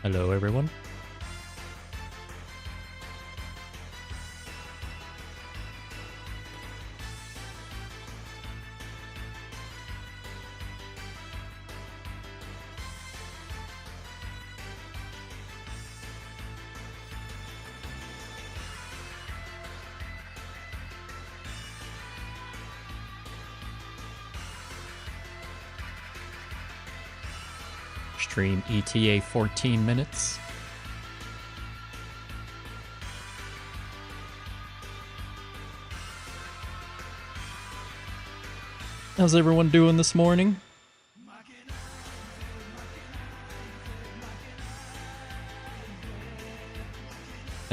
Hello, everyone. Stream ETA 14 minutes. How's everyone doing this morning?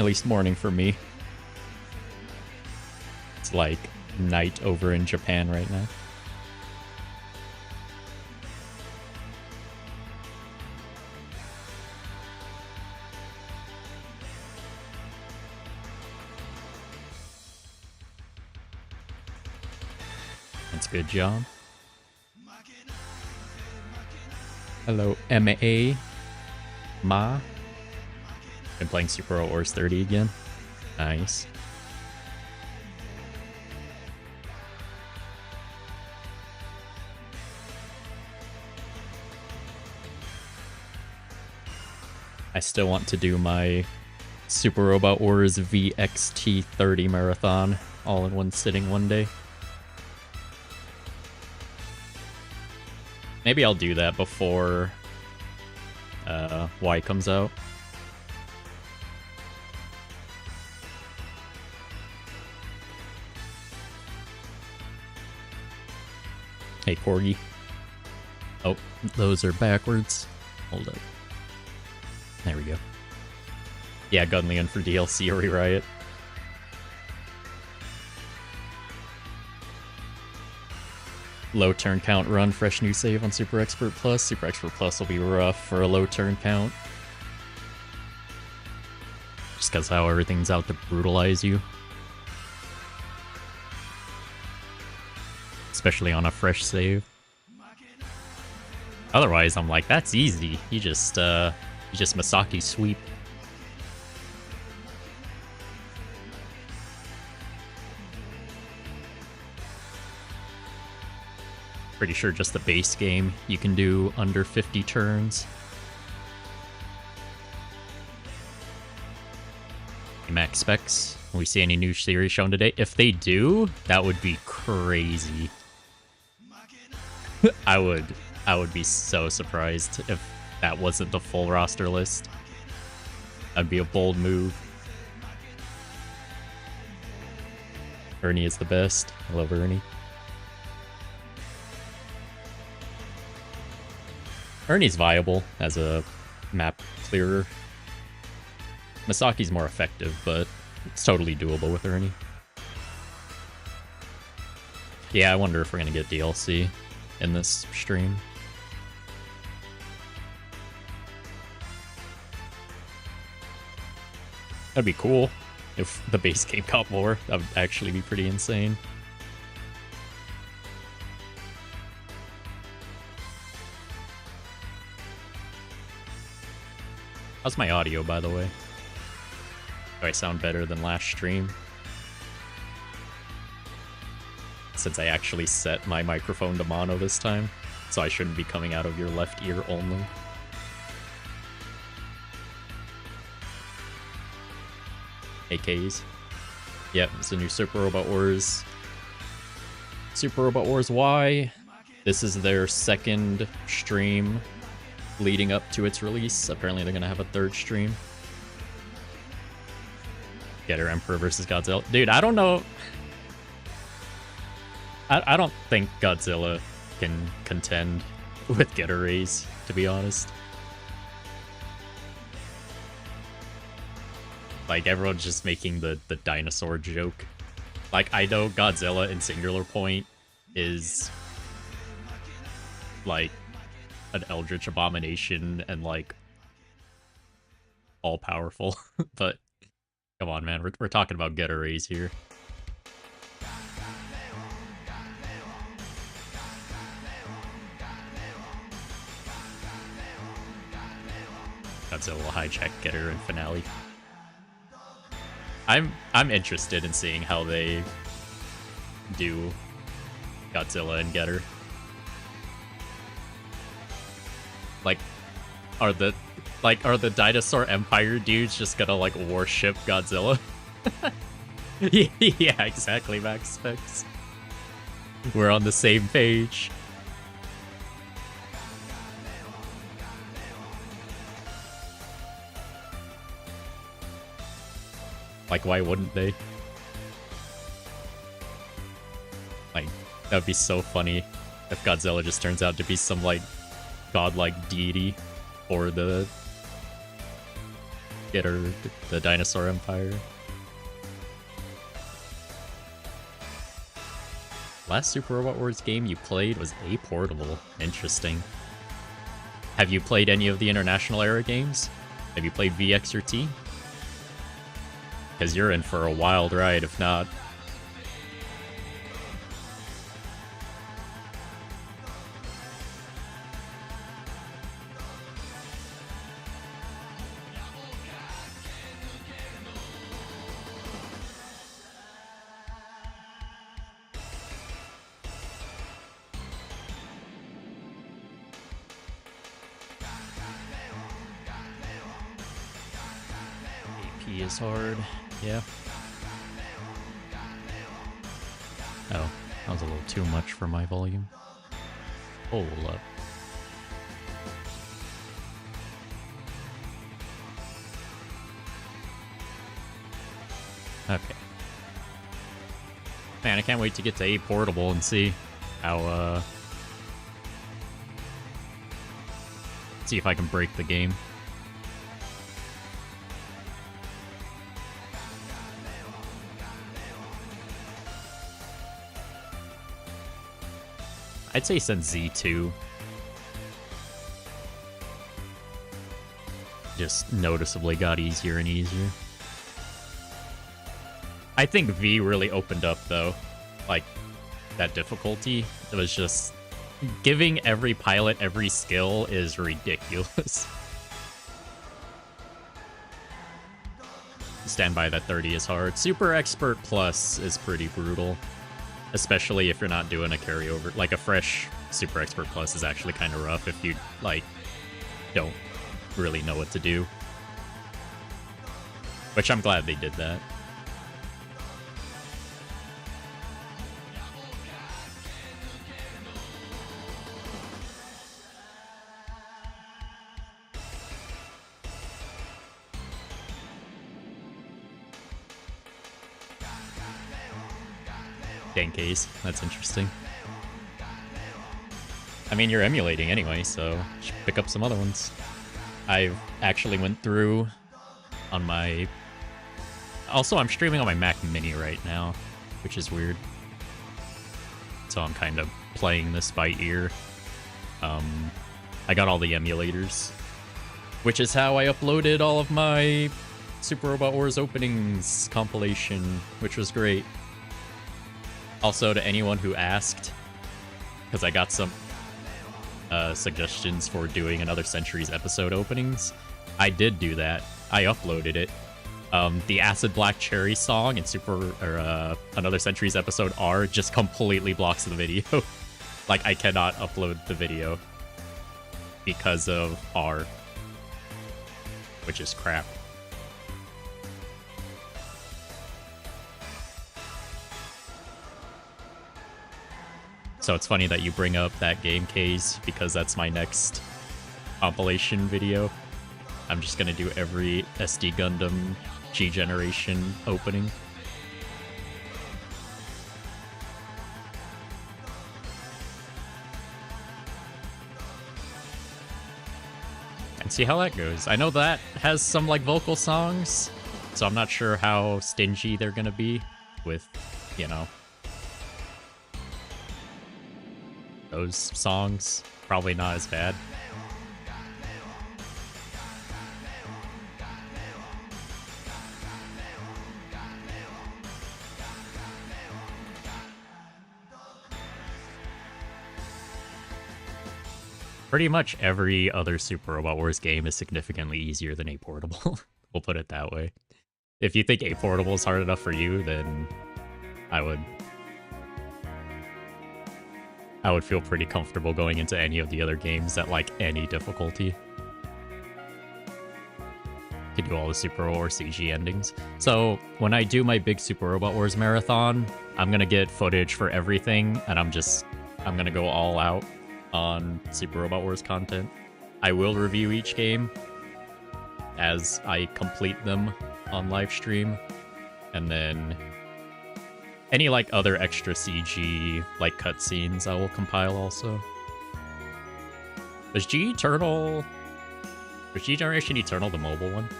At least morning for me. It's like night over in Japan right now. That's good job. Hello, MA. Ma. Been playing Super Ors 30 again. Nice. I still want to do my Super Robot Wars VXT30 marathon all in one sitting one day. Maybe I'll do that before Y comes out. Hey, Corgi. Oh, those are backwards. Hold up. There we go. Yeah, Gunleon for DLC or Riot. Low turn count run, fresh new save on Super Expert Plus. Super Expert Plus will be rough for a low turn count. Just because how everything's out to brutalize you. Especially on a fresh save. Otherwise, I'm like, that's easy. You just Masaki sweep. Pretty sure just the base game you can do under 50 turns. Max specs. Will we see any new series shown today? If they do, that would be crazy. I would be so surprised if that wasn't the full roster list. That'd be a bold move. Ernie is the best. I love Ernie. Ernie's viable as a map clearer. Masaki's more effective, but it's totally doable with Ernie. Yeah, I wonder if we're gonna get DLC in this stream. That'd be cool if the base game got more. That would actually be pretty insane. How's my audio, by the way? Do I sound better than last stream? Since I actually set my microphone to mono this time, so I shouldn't be coming out of your left ear only. AKs. Yep, it's a new Super Robot Wars. Super Robot Wars Y. This is their second stream leading up to its release. Apparently they're gonna have a third stream. Getter Emperor versus Godzilla. Dude, I don't know. I don't think Godzilla can contend with Getter Rays, to be honest. Like, everyone's just making the dinosaur joke. Like, I know Godzilla in Singular Point is like an eldritch abomination and like all powerful, but come on, man, we're talking about Getter Rays here. Godzilla will hijack Getter in finale. I'm interested in seeing how they do Godzilla and Getter. Like, are the Dinosaur Empire dudes just gonna like worship Godzilla? Yeah, exactly, Max Specs. We're on the same page. Like, why wouldn't they? Like, that would be so funny if Godzilla just turns out to be some, like, godlike deity for the Dinosaur Empire. Last Super Robot Wars game you played was A Portable. Interesting. Have you played any of the International Era games? Have you played VX or T? Because you're in for a wild ride if not. AP is hard. Yeah. Oh, that was a little too much for my volume. Hold up. Okay. Man, I can't wait to get to A Portable and see how, see if I can break the game. I'd say since Z2. Just noticeably got easier and easier. I think V really opened up, though. Like, that difficulty. It was just... Giving every pilot every skill is ridiculous. Stand by that 30 is hard. Super Expert Plus is pretty brutal. Especially if you're not doing a carryover. Like, a fresh Super Expert Plus is actually kind of rough if you, like, don't really know what to do. Which I'm glad they did that. Case. That's interesting. I mean, you're emulating anyway, so you should pick up some other ones. I've actually went through on my... Also, I'm streaming on my Mac Mini right now, which is weird. So I'm kind of playing this by ear. I got all the emulators, which is how I uploaded all of my Super Robot Wars openings compilation, which was great. Also, to anyone who asked, because I got some suggestions for doing Another Century's episode openings, I did do that. I uploaded it. The Acid Black Cherry song in Another Century's episode R just completely blocks the video. Like, I cannot upload the video because of R, which is crap. So it's funny that you bring up that game case, because that's my next compilation video. I'm just gonna do every SD Gundam G Generation opening. And see how that goes. I know that has some like vocal songs, so I'm not sure how stingy they're gonna be with, you know, those songs. Probably not as bad. Pretty much every other Super Robot Wars game is significantly easier than A Portable. We'll put it that way. If you think A Portable is hard enough for you, then I would feel pretty comfortable going into any of the other games at like any difficulty. To do all the Super Robot Wars CG endings. So when I do my big Super Robot Wars marathon, I'm gonna get footage for everything, and I'm gonna go all out on Super Robot Wars content. I will review each game as I complete them on live stream, and then any like other extra CG like cutscenes I will compile also. Was G Generation Eternal the mobile one?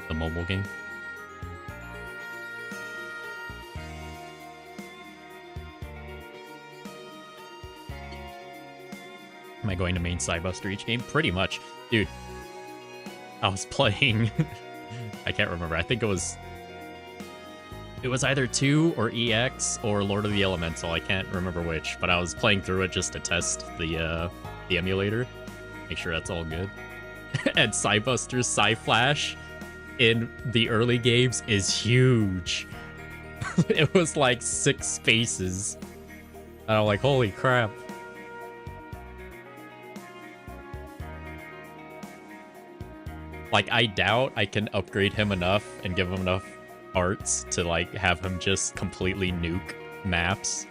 The mobile game? Am I going to main Sidebuster each game? Pretty much. Dude, I was playing... I can't remember. I think it was either 2 or EX or Lord of the Elemental. I can't remember which, but I was playing through it just to test the emulator. Make sure that's all good. And Sidebuster's Psyflash in the early games is huge. It was like 6 spaces. And I'm like, holy crap. Like, I doubt I can upgrade him enough and give him enough arts to, like, have him just completely nuke maps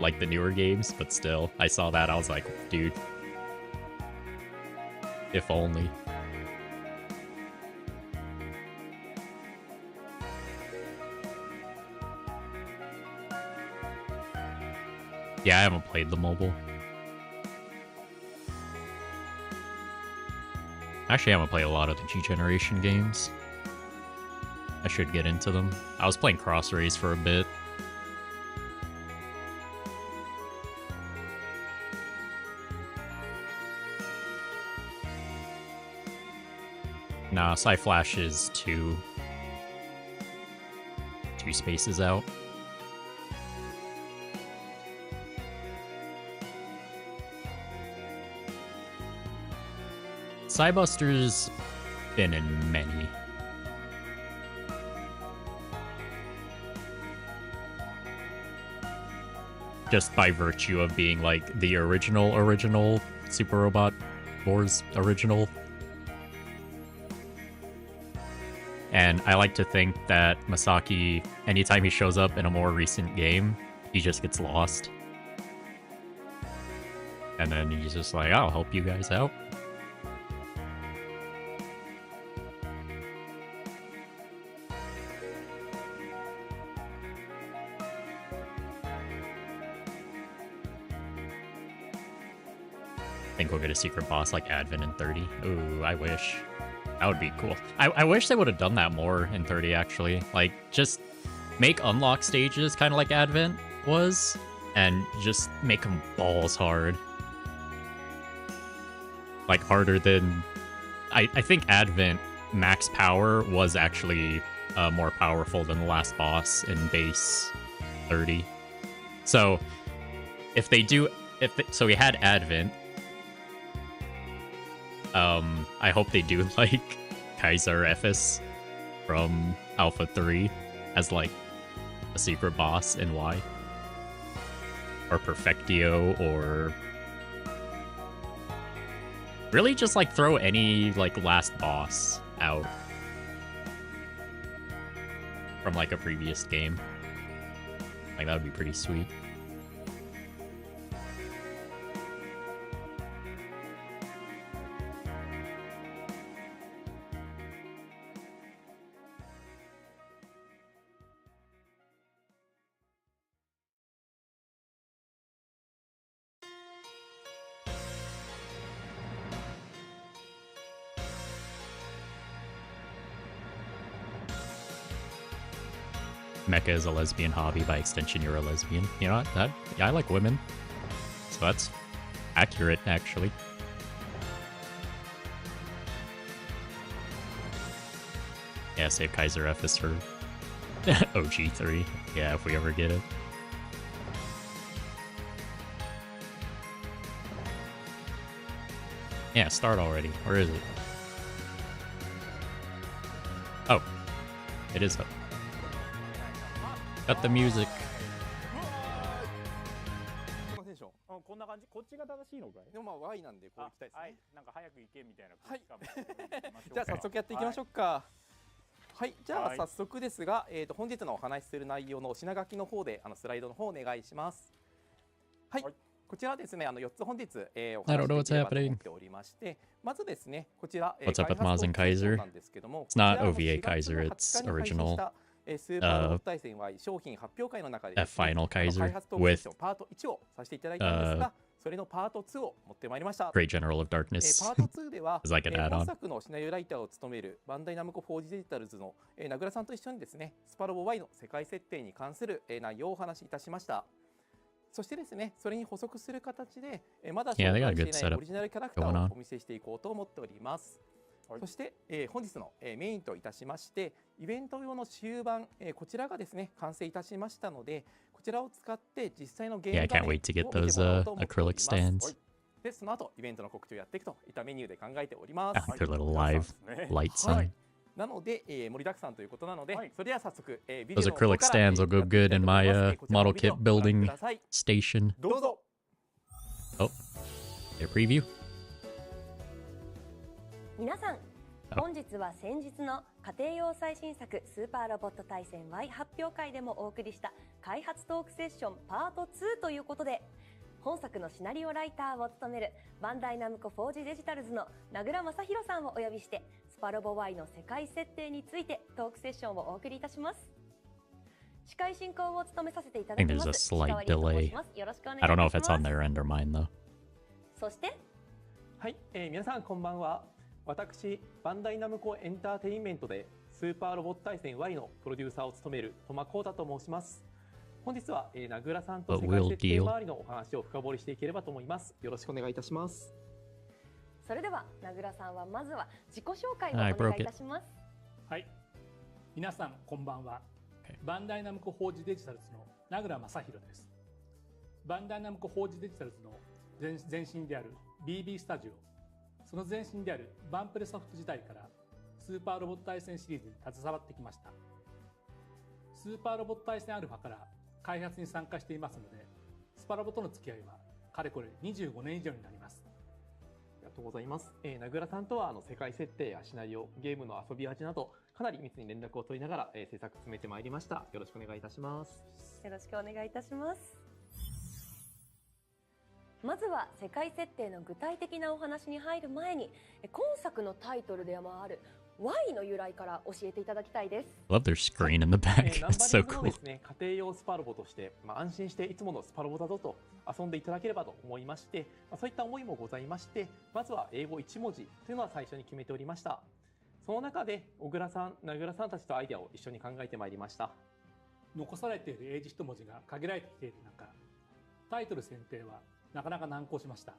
like the newer games, but still, I saw that, I was like, dude. If only. Yeah, I haven't played the mobile. Actually, I haven't played a lot of the G Generation games. I should get into them. I was playing Cross Race for a bit. Nah, Psyflash is two spaces out. Sidebuster's been in many. Just by virtue of being like the original Super Robot Wars original. And I like to think that Masaki, anytime he shows up in a more recent game, he just gets lost. And then he's just like, I'll help you guys out. I think we'll get a secret boss like Advent in 30. Ooh, I wish. That would be cool. I wish they would have done that more in 30, actually. Like, just make unlock stages kind of like Advent was, and just make them balls hard. Like, harder than... I think Advent max power was actually more powerful than the last boss in base 30. So, if they do... So we had Advent... I hope they do, like, Kaiser Ephes from Alpha 3 as, like, a secret boss in Y. Or Perfectio, or... Really just, like, throw any, like, last boss out. From, like, a previous game. Like, that would be pretty sweet. Mecha is a lesbian hobby. By extension, you're a lesbian. You know what? Yeah, I like women. So that's accurate, actually. Yeah, save Kaiser Ephes for OG3. Yeah, if we ever get it. Yeah, start already. Where is it? Oh, it is up. Got the music. このテンション。こんな感じ。こっちが正しいのかい。でもまあ Y なんでこう行きたいですね。はい。なんか早く行けみたいなはい空気感もじゃあ早速やっていきましょうか。はい、じゃあ早速ですが、本日のお話しする内容のお品書きの方でスライドの方お願いします。はい、こちらですね、4つ本日、お話しできればと思っておりまして、まずですね、こちら、What's up with Maz and Kaiser? なんですけども、 It's not OVA Kaiser, it's original スーパーロボット対戦 Y 商品発表会の中でですね、 Final Kaiser 開発トークセッションパート1をさせていただいたんですが、それのパート2を持ってまいりました。 Great General of Darkness パート2では is like an add-on. 本作のシナリオライターを務めるバンダイナムコ4G デジタルズの名倉さんと一緒にですね、スパロボ Y の世界設定に関する内容をお話しいたしました。そしてですね、それに補足する形でまだ紹介していないオリジナルキャラクターをお見せしていこうと思っております。そして、本日の、メインといたしましてイベント用の終盤、こちらがですね完成いたしましたので、こちらを使って実際のゲーム Yeah, I 画 can't 面を wait to 見 get ても those らおうと思っており acrylic ます。 stands. でその後イベントの告知をやっていくといったメニューで考えております。 Their little live light sign. なので、盛りだくさんということなので、それでは早速、ビデオ Those の方から acrylic stands will go good in my こちらの model ビデオ kit ご覧く building ださい。 station. どうぞ。 Oh, their preview. 皆さん、本日は先日の家庭用最新作スーパーロボット対戦 Y 発表会でもお送りした開発トークセッションパート2ということで、本作のシナリオライターを務めるバンダイナムコ 4G デジタルズの名倉正宏さんをお呼びして、スパロボ Y の世界設定についてトークセッションをお送りいたします。司会進行を務めさせていただきます。 I think there's a slight delay. よろしくお願いします。 I don't know if it's on their end or mine though. そしてはい、皆さんこんばんは。私バンダイナムコエンターテインメントでスーパーロボット対戦 Y のプロデューサーを務める戸間光太と申します。本日は、名倉さんと世界設定周りのお話を深掘りしていければと思います。よろしくお願いいたします。それでは名倉さんはまずは自己紹介をお願いいたします。はい。皆さんこんばんは。バンダイナムコ 4G デジタルズの名倉正宏です。バンダイナムコ 4G デジタルズの前身である BB スタジオ、その前身であるバンプレソフト時代からスーパーロボット対戦シリーズに携わってきました。スーパーロボット対戦アルファから開発に参加していますので、スパロボとの付き合いはかれこれ25年以上になります。ありがとうございます。名倉さんとは世界設定やシナリオ、ゲームの遊び味などかなり密に連絡を取りながら、制作進めてまいりました。よろしくお願いいたします。よろしくお願いいたします。まずは世界設定の具体的なお話に入る前に、今作のタイトルでもある Y の由来から教えていただきたいです。 Love their screen in the back. ナン It's バ so リングの cool. ですね、家庭用スパロボとして、安心していつものスパロボだぞと遊んでいただければと思いまして、そういった思いもございまして、まずは英語1文字というのは最初に決めておりました。その中で小倉さん、名倉さんたちとアイデアを一緒に考えてまいりました。残されている英字一文字が限られてきている中、タイトル選定はなかなか難航しました。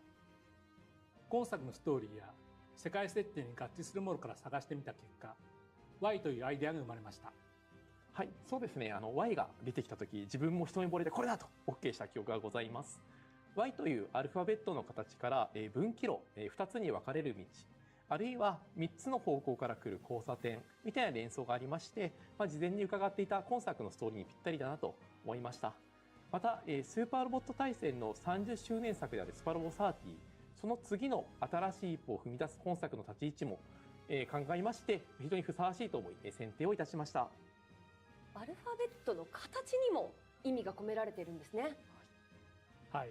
今作のストーリーや世界設定に合致するものから探してみた結果、Y というアイデアが生まれました。はい、そうですね。Y が出てきた時、自分も一目惚れでこれだと OK した記憶がございます。Y というアルファベットの形から分岐路、2つに分かれる道、あるいは3つの方向から来る交差点みたいな連想がありまして、事前に伺っていた今作のストーリーにぴったりだなと思いました。また、スーパーロボット対戦の30周年作であるスパロボ30、その次の新しい一歩を踏み出す本作の立ち位置も、考えまして、非常にふさわしいと思い、選定をいたしました。アルファベットの形にも意味が込められているんですね。はい。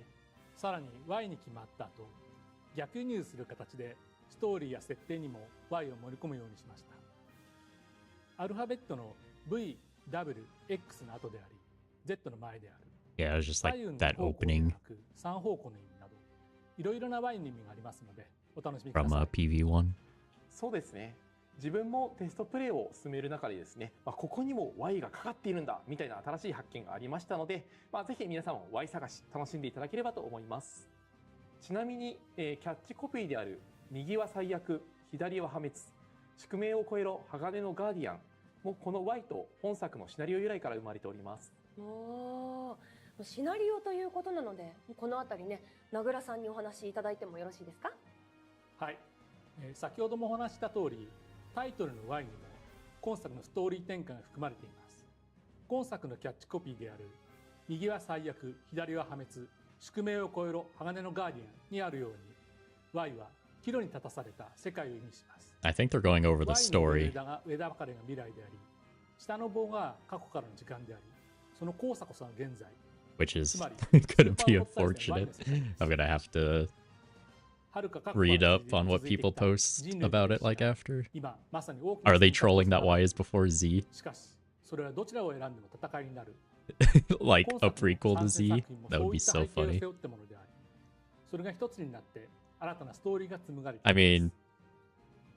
さらに Y に決まった後、逆輸入する形でストーリーや設定にも Y を盛り込むようにしました。アルファベットの V、W、X の後であり、Z の前である。Yeah, it was just 左 like 右の that 方向で opening なく3方向の意味など、いろいろな Y の意味がありますので、お楽しみくだ from さい。PV1. そうですね。自分もテストプレイを進める中でですね、ここにも Y がかかっているんだみたいな新しい発見がありましたので、ぜひ皆さんも Y 探し楽しんでいただければと思います。ちなみに、キャッチコピーである右は最悪、左は破滅、宿命を超えろ鋼のガーディアンもこの Y と本作のシナリオ由来から生まれております。シナリオということなので、このあたりね、名倉さんにお話しいただいてもよろしいですか？はい、先ほどもお話しした通り、タイトルの Y にも今作のストーリー展開が含まれています。今作のキャッチコピーである右は最悪、左は破滅、宿命を超えろ、鋼のガーディアンにあるように、Y は岐路に立たされた世界を意味します。I think they're going over the story. 枝分かれが未来であり、下の棒が過去からの時間であり、その交差こそが現在。Which is gonna be unfortunate. I'm gonna have to read up on what people post about it like after. Are they trolling that Y is before Z? しかし、それはどちらを選んでも戦いになる。Like a prequel to Z? That would be so funny. それが一つになって新たなストーリーが紡がれて I mean,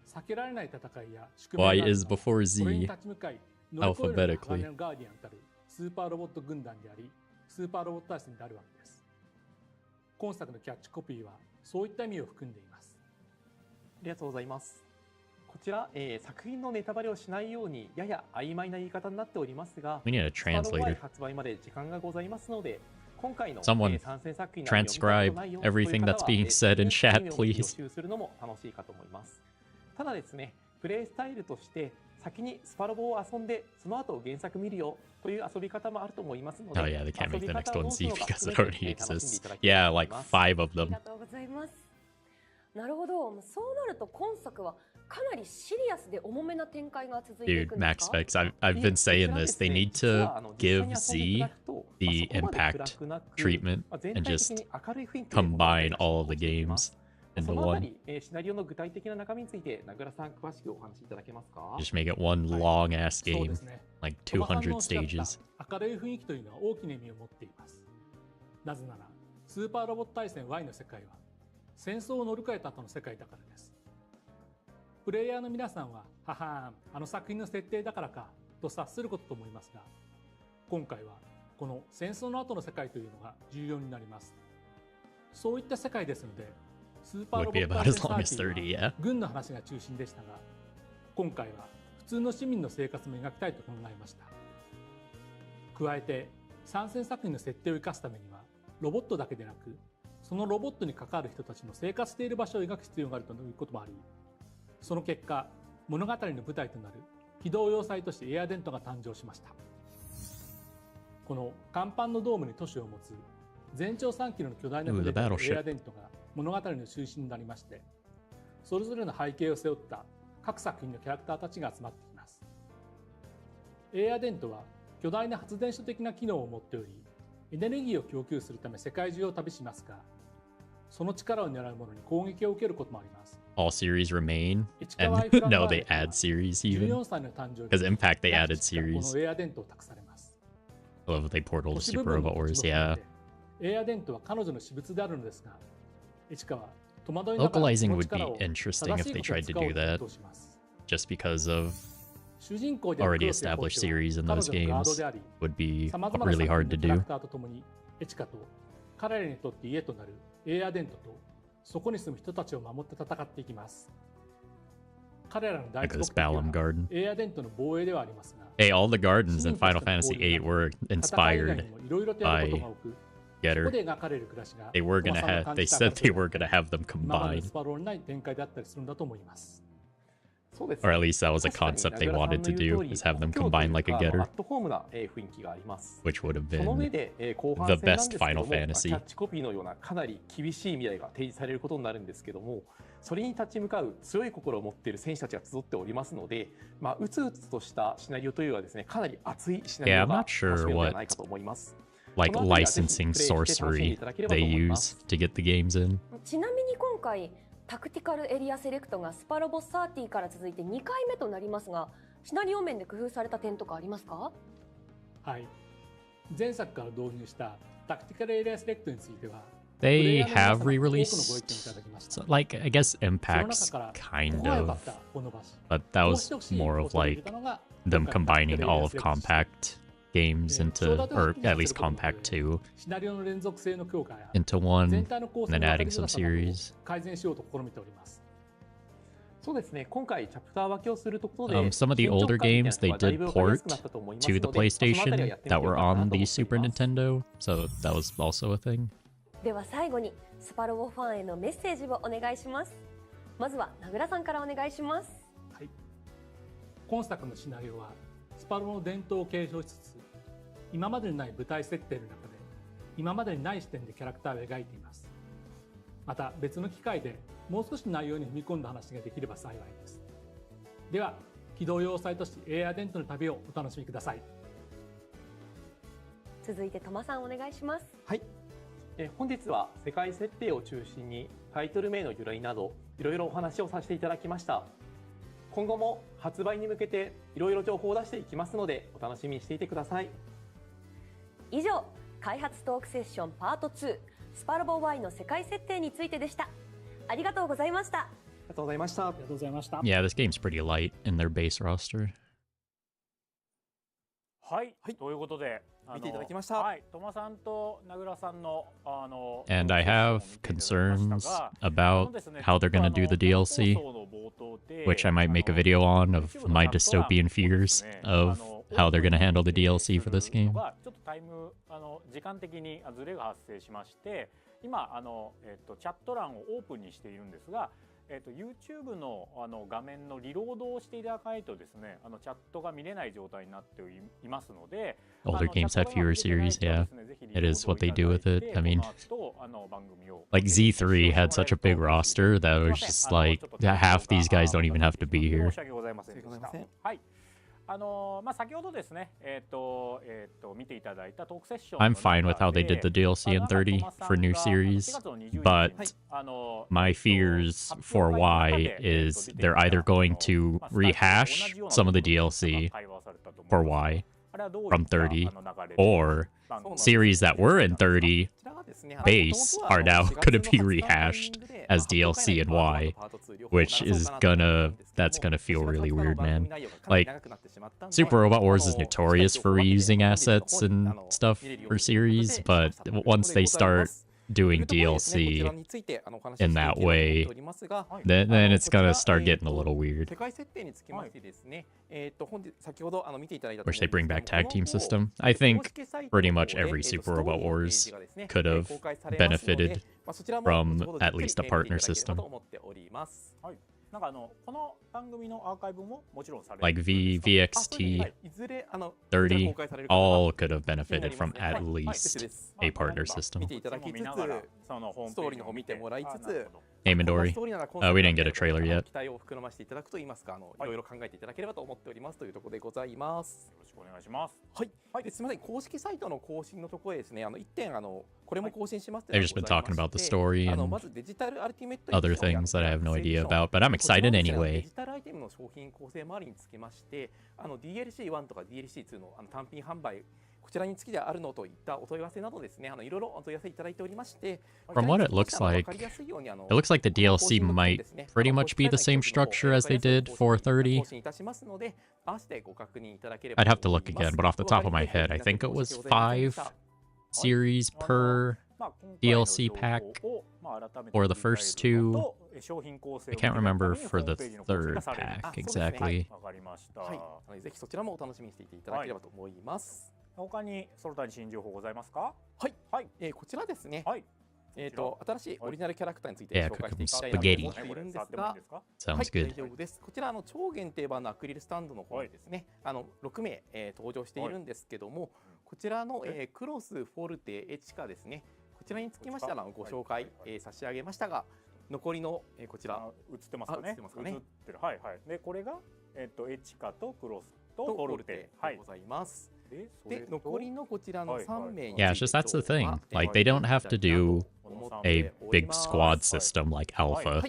避けられない戦いや宿命 Y がある is が before それに Z 立ち向かい乗り越えるのが alphabetically. 鋼のガーディアンたるスーパーロボット軍団でありスーパーロボット対戦であるわけです。今作のキャッチコピーはそういった意味を含んでいます。ありがとうございます。こちら、作品のネタバレをしないようにやや曖昧な言い方になっておりますが、 We need a スパロボ Y translator. 発売まで時間がございますので、今回の Someone 参戦作品 transcribe everything that's being said in chat, please. 予習するのも楽しいかと思います。ただですね、プレイスタイルとして先にスパロボを遊んでその後原作見るよという遊び方もあると思いますので、 Oh yeah, they can't make the next one Z 遊び方を because どう it するのか already 楽しんでい exists. ただければ Yeah, と思い like ます。 5 of あり them. がとうございます。なるほど。そうなると今作はかなりシリアスで重めな展開が続いてい Dude, くんです Max か？ Specs, I've been saying this. They need to give Z the impact treatment and just combine all of the games そ into のあた one. り、シナリオの具体的な中身について名倉さん詳しくお話しいただけますか？ Just make it one long ass そうで game, すね。 like 鳥羽さんの200おっしゃった stages. 明るい雰囲気というのは大きな意味を持っています。なぜならスーパーロボット対戦 Y の世界は戦争を乗り越えた後の世界だからです。プレイヤーの皆さんはははーん、あの作品の設定だからかと察することと思いますが、今回はこの戦争の後の世界というのが重要になります。そういった世界ですので、スーパー Would ロボ be ット about 対 as 戦 long as 30 30, は yeah. 軍の話が中心でしたが、今回は普通の市民の生活も描きたいと考えました。加えて参戦作品の設定を生かすためにはロボットだけでなく、そのロボットに関わる人たちの生活している場所を描く必要があるということもあり、その結果物語の舞台となる機動要塞都市エアデントが誕生しました。この甲板のドームに都市を持つ全長3キロの巨大な船であるエアデントが物語の中心になりまして、それぞれの背景を背負った各作品のキャラクターたちが集まってきます。エアデントは巨大な発電所的な機能を持っており、エネルギーを供給するため世界中を旅しますが、その力を狙う者に攻撃を受けることもあります。All series remain, and no, they add series even. 14歳の誕生日 Because Impact, they added こ series. のエアデントを託されます。 I love that they portaled 都市 Super 部分の Robot 土地 Wars, も含 yeah. めてエアデントは彼女の私物であるのですが、エチカは戸惑いながら Localizing この would 力を be interesting 正 if しい they こと tried に to 使おう do と that, 検討します。 just because of 主人公である already クロスにとって established は series in 彼 those 女のガード games であり、 would be 様々な really 作 hard 品 to のキャラ do. クターとともにエチカと彼らにとって家となるエアデントとそこに住む人たちを守って戦っていきます。彼らの第 Like 一 this 目的は Balam Garden. エアデントの防衛ではありますが、 Hey, all the gardens in 市民たち Final との Fantasy 交流 VIII が were 戦い以外 inspired にもいろいろとやることが多く、そこ Getter. で描かれる暮らしが They were トマ gonna さんの have, 感 they じた said 形 they で were gonna have them 今までの combined. スパローにない展開だったりするんだと思います。そうです Or at least that was a 確かに concept they 名倉さん wanted の to 言う do, 通り is have them 故郷という combine like a か getter, アットホームな雰囲気があります。 which would have その上 been で後半 the 戦なん best ですけど Final も、キャ Fantasy. ッチコピーのようなかなり厳しい未来が提示されることになるんですけども、それに立ち向かう強い心を持っている選手たちが集っておりますので、うつうつとしたシナリオというのはですね、かなり熱いシナリ Yeah, オ I'm が not 楽しめ sure るのでは what ないかと思います。 like このあたりはぜひ licensing プレイして楽しんで sorcery いただければ they と思いま use す。 to get the games in. ちなみに今回タクティカルエリアセレクトがスパロボ30から続いて2回目となりますが、シナリオ面で工夫された点とかありますか？はい。前作から導入したタクティカルエリアセレクトについては、 They have プレイヤーの皆 re-released, 様から多くのご意見いただきました。 so, like I guess その Impact's 中から kind ここが良か of, ったこの場所 but that こう was してほしい more と of 取り入れ like たのが them 今回の combining all of タクティカルエリアセレクトです。 Compact games into, or at least Compact 2, シナリオの連続性の強化や into one, 全体の構 and 成 then の分か adding りづ some らさなどを series. 改善しようと試みております。そうですね、今回チャプター分けをするところで、 Some of the 緊張 older 感みたいな games they のがだい did ぶ分かりや port すくなったと思います to の the で、そのあたりは PlayStation やってみて that よ were かったな on と the 思ってい Super ます。 Nintendo, so that was also a thing. では最後にスパロボファンへのメッセージをお願いします。まずは名倉さんからお願いします。はい、今作のシナリオはスパロの伝統を継承しつつ、今までにない舞台設定の中で今までにない視点でキャラクターを描いています。また別の機会でもう少し内容に踏み込んだ話ができれば幸いです。では機動要塞都市エアデントの旅をお楽しみください。続いてトマさんお願いします。はい、本日は世界設定を中心にタイトル名の由来などいろいろお話をさせていただきました。今後も発売に向けていろいろ情報を出していきますのでお楽しみにしていてください。以上、開発トークセッションパート2スパロボ Y の世界設定についてでした。ありがとうございました。ありがとうございました。ありがとうございました。 Yeah, this game's pretty light in their base roster. はい、はいということで見ていただきました。はい、トマさんと名倉さんのAnd I have concerns about how they're going to do the DLC, which I might make a video on of my dystopian fears of how they're going to handle the DLC for this game. ちょっとタイム時間的にズレが発生しまして、今チャット欄をオープンにしているんですが、YouTube の画面のリロードをしていただかないとですね、チャットが見れない状態になっていますので、 Older games had fewer series, yeah. It is what they do with it. I mean, like Z3 had such a big roster that it was just like half these guys don't even have to be here. 申し訳ございませんでした。はい。先ほどですね、見ていただいたトークセッション I'm fine with how they did the DLC in 30 for new series, but my fears for Y is they're either going to rehash some of the DLC for Y from 30, or series that were in 30 base are now going to be rehashed as DLC in Y, which is that's gonna feel really weird, man. Like, Super Robot Wars is notorious for reusing assets and stuff for series, but once they start doing DLC in that way, then it's gonna start getting a little weird. Wish they bring back tag team system. I think pretty much every Super Robot Wars could have benefited from at least a partner system. Like VXT 30, all could have benefited from at least a partner system. Name and Dory. We didn't get a trailer yet. 期待を膨らましていただくと言いますか、いろいろ考えていただければと思っておりますというところでございます。よろしくお願いします。はい。すみません、公式サイトの更新のところでですね、1点これも更新します。 They've just been talking about the story and other things that I have no idea about, but I'm excited anyway. デジタルアイテムの商品構成周りにつきまして、DLC1 とか DLC2 の単品販売、こちらにつきであるのといったお問い合わせなどですね、いろいろお問い合わせいただいておりまして、 From what it looks like the DLC might pretty much be the same structure as they did for 30. I'd have to look again, but off the top of my head, I think it was 5 series per DLC pack for the first 2. I can't remember for the third pack exactly. はい、ぜひそちらもお楽しみにしていただければと思います。他にその他に新情報ございますか？はい、こちらですね。新しいオリジナルキャラクターについて Yeah, 紹介 cook してい them きたいなと spaghetti. 思っているんですが、 Sounds 大 good. 丈夫です。こちら超限定版のアクリルスタンドの方にですね、6名、登場しているんですけども、こちらの、クロス、フォルテ、エチカですね。こちらにつきましてはご紹介、差し上げましたが、残りの、こちら映ってますかね？映ってますかね？映ってる。はいはい。でこれがエチカとクロスとフォルテでございます。で残りのこちらの3名に Yeah, it's just that's the thing. Like, they don't have to do a big squad system like Alpha,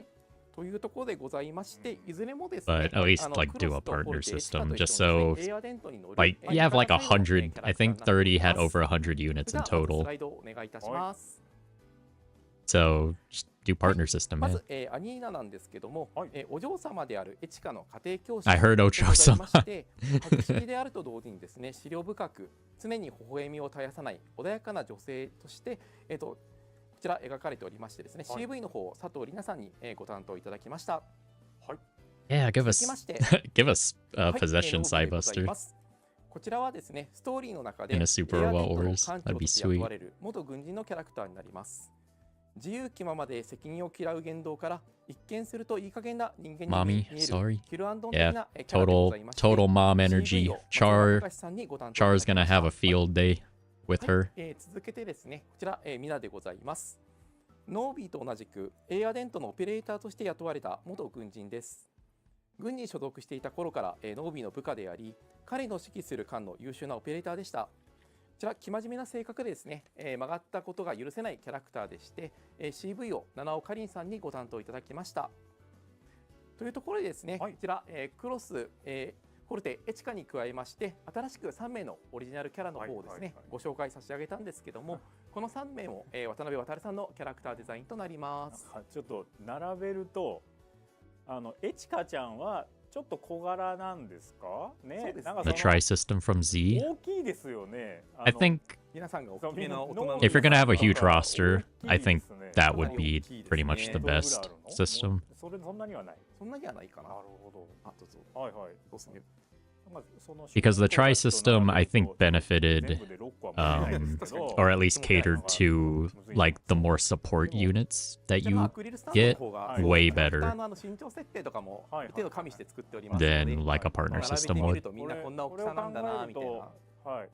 というところでございまして、いずれもです but ね、 at least like do a partner system just so like you have like 100. I think 30 had over 100 units in ス total. ライドをお願いいたします。 So just do partner system, ま man. ず、アニーナなんですけども、お嬢様であるエチカの家庭教師 I heard お嬢様。でございまして博識であると同時にですね、思慮深く常に微笑みを絶やさない穏やかな女性として、こちら描かれておりましてですね、CV の方佐藤里奈さんに、ご担当いただきました。Yeah, give 続 us きまして give us はい possession ロボでござい Cybuster ます。こちらはですね、ストーリーの中で in a Super エアデン Robot トの Wars. 艦長 That'd be として雇 sweet. われる元軍人のキャラクターになります。自由気ままで責任を嫌う言動から一見するといい加減な人間に Mommy, 見える sorry. ヒルアンドン的 Yeah, なキャラでございまして total mom energy. CV を松岡 Char, 隆さんにご担当いただ Char's きま gonna した have a field day with her. 続けてですね、こちら、ミナでございます。ノービーと同じくエアデントのオペレーターとして雇われた元軍人です。軍に所属していた頃から、ノービーの部下であり、彼の指揮する艦の優秀なオペレーターでした。こちら、生真面目な性格でですね、曲がったことが許せないキャラクターでして、CV を七尾かりんさんにご担当いただきました。というところでですね、こちら、クロス、フォルテ、エチカに加えまして、新しく3名のオリジナルキャラの方をですね、ご紹介差し上げたんですけども、この3名も、渡辺航さんのキャラクターデザインとなります。ちょっと並べると、エチカちゃんはちょっと小柄なんですかね。なんか The Tri System from Z. 大きいですよね。I think 皆さんが大きめな大人の if you're gonna have a huge roster, I think that would be pretty much the best system. そんなにはない。そんなにはないかな。なるほど。あ、どうぞ。はいはい。どうすね。Because the Tri System, I think, benefited, or at least catered to like the more support units that you get way better than like a partner system would. みんなこんな大きさなんだなみたいな。はい。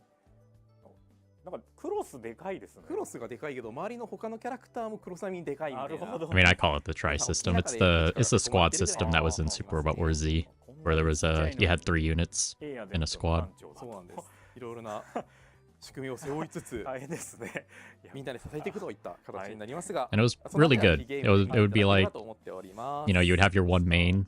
なんかクロスでかいですね。クロスがでかいけど、周りの他のキャラクターもクロス並みにでかいみたいな。I mean, I call it the Tri System. It's the squad system that was in Super Robot Wars Z, where there was you had 3 units in a squad. そうなんです。いろいろな仕組みを背負いつつ、大変ですね。みんなで支えていくといった形になりますが、 And it was really good. It would be like, you know, you would have your one main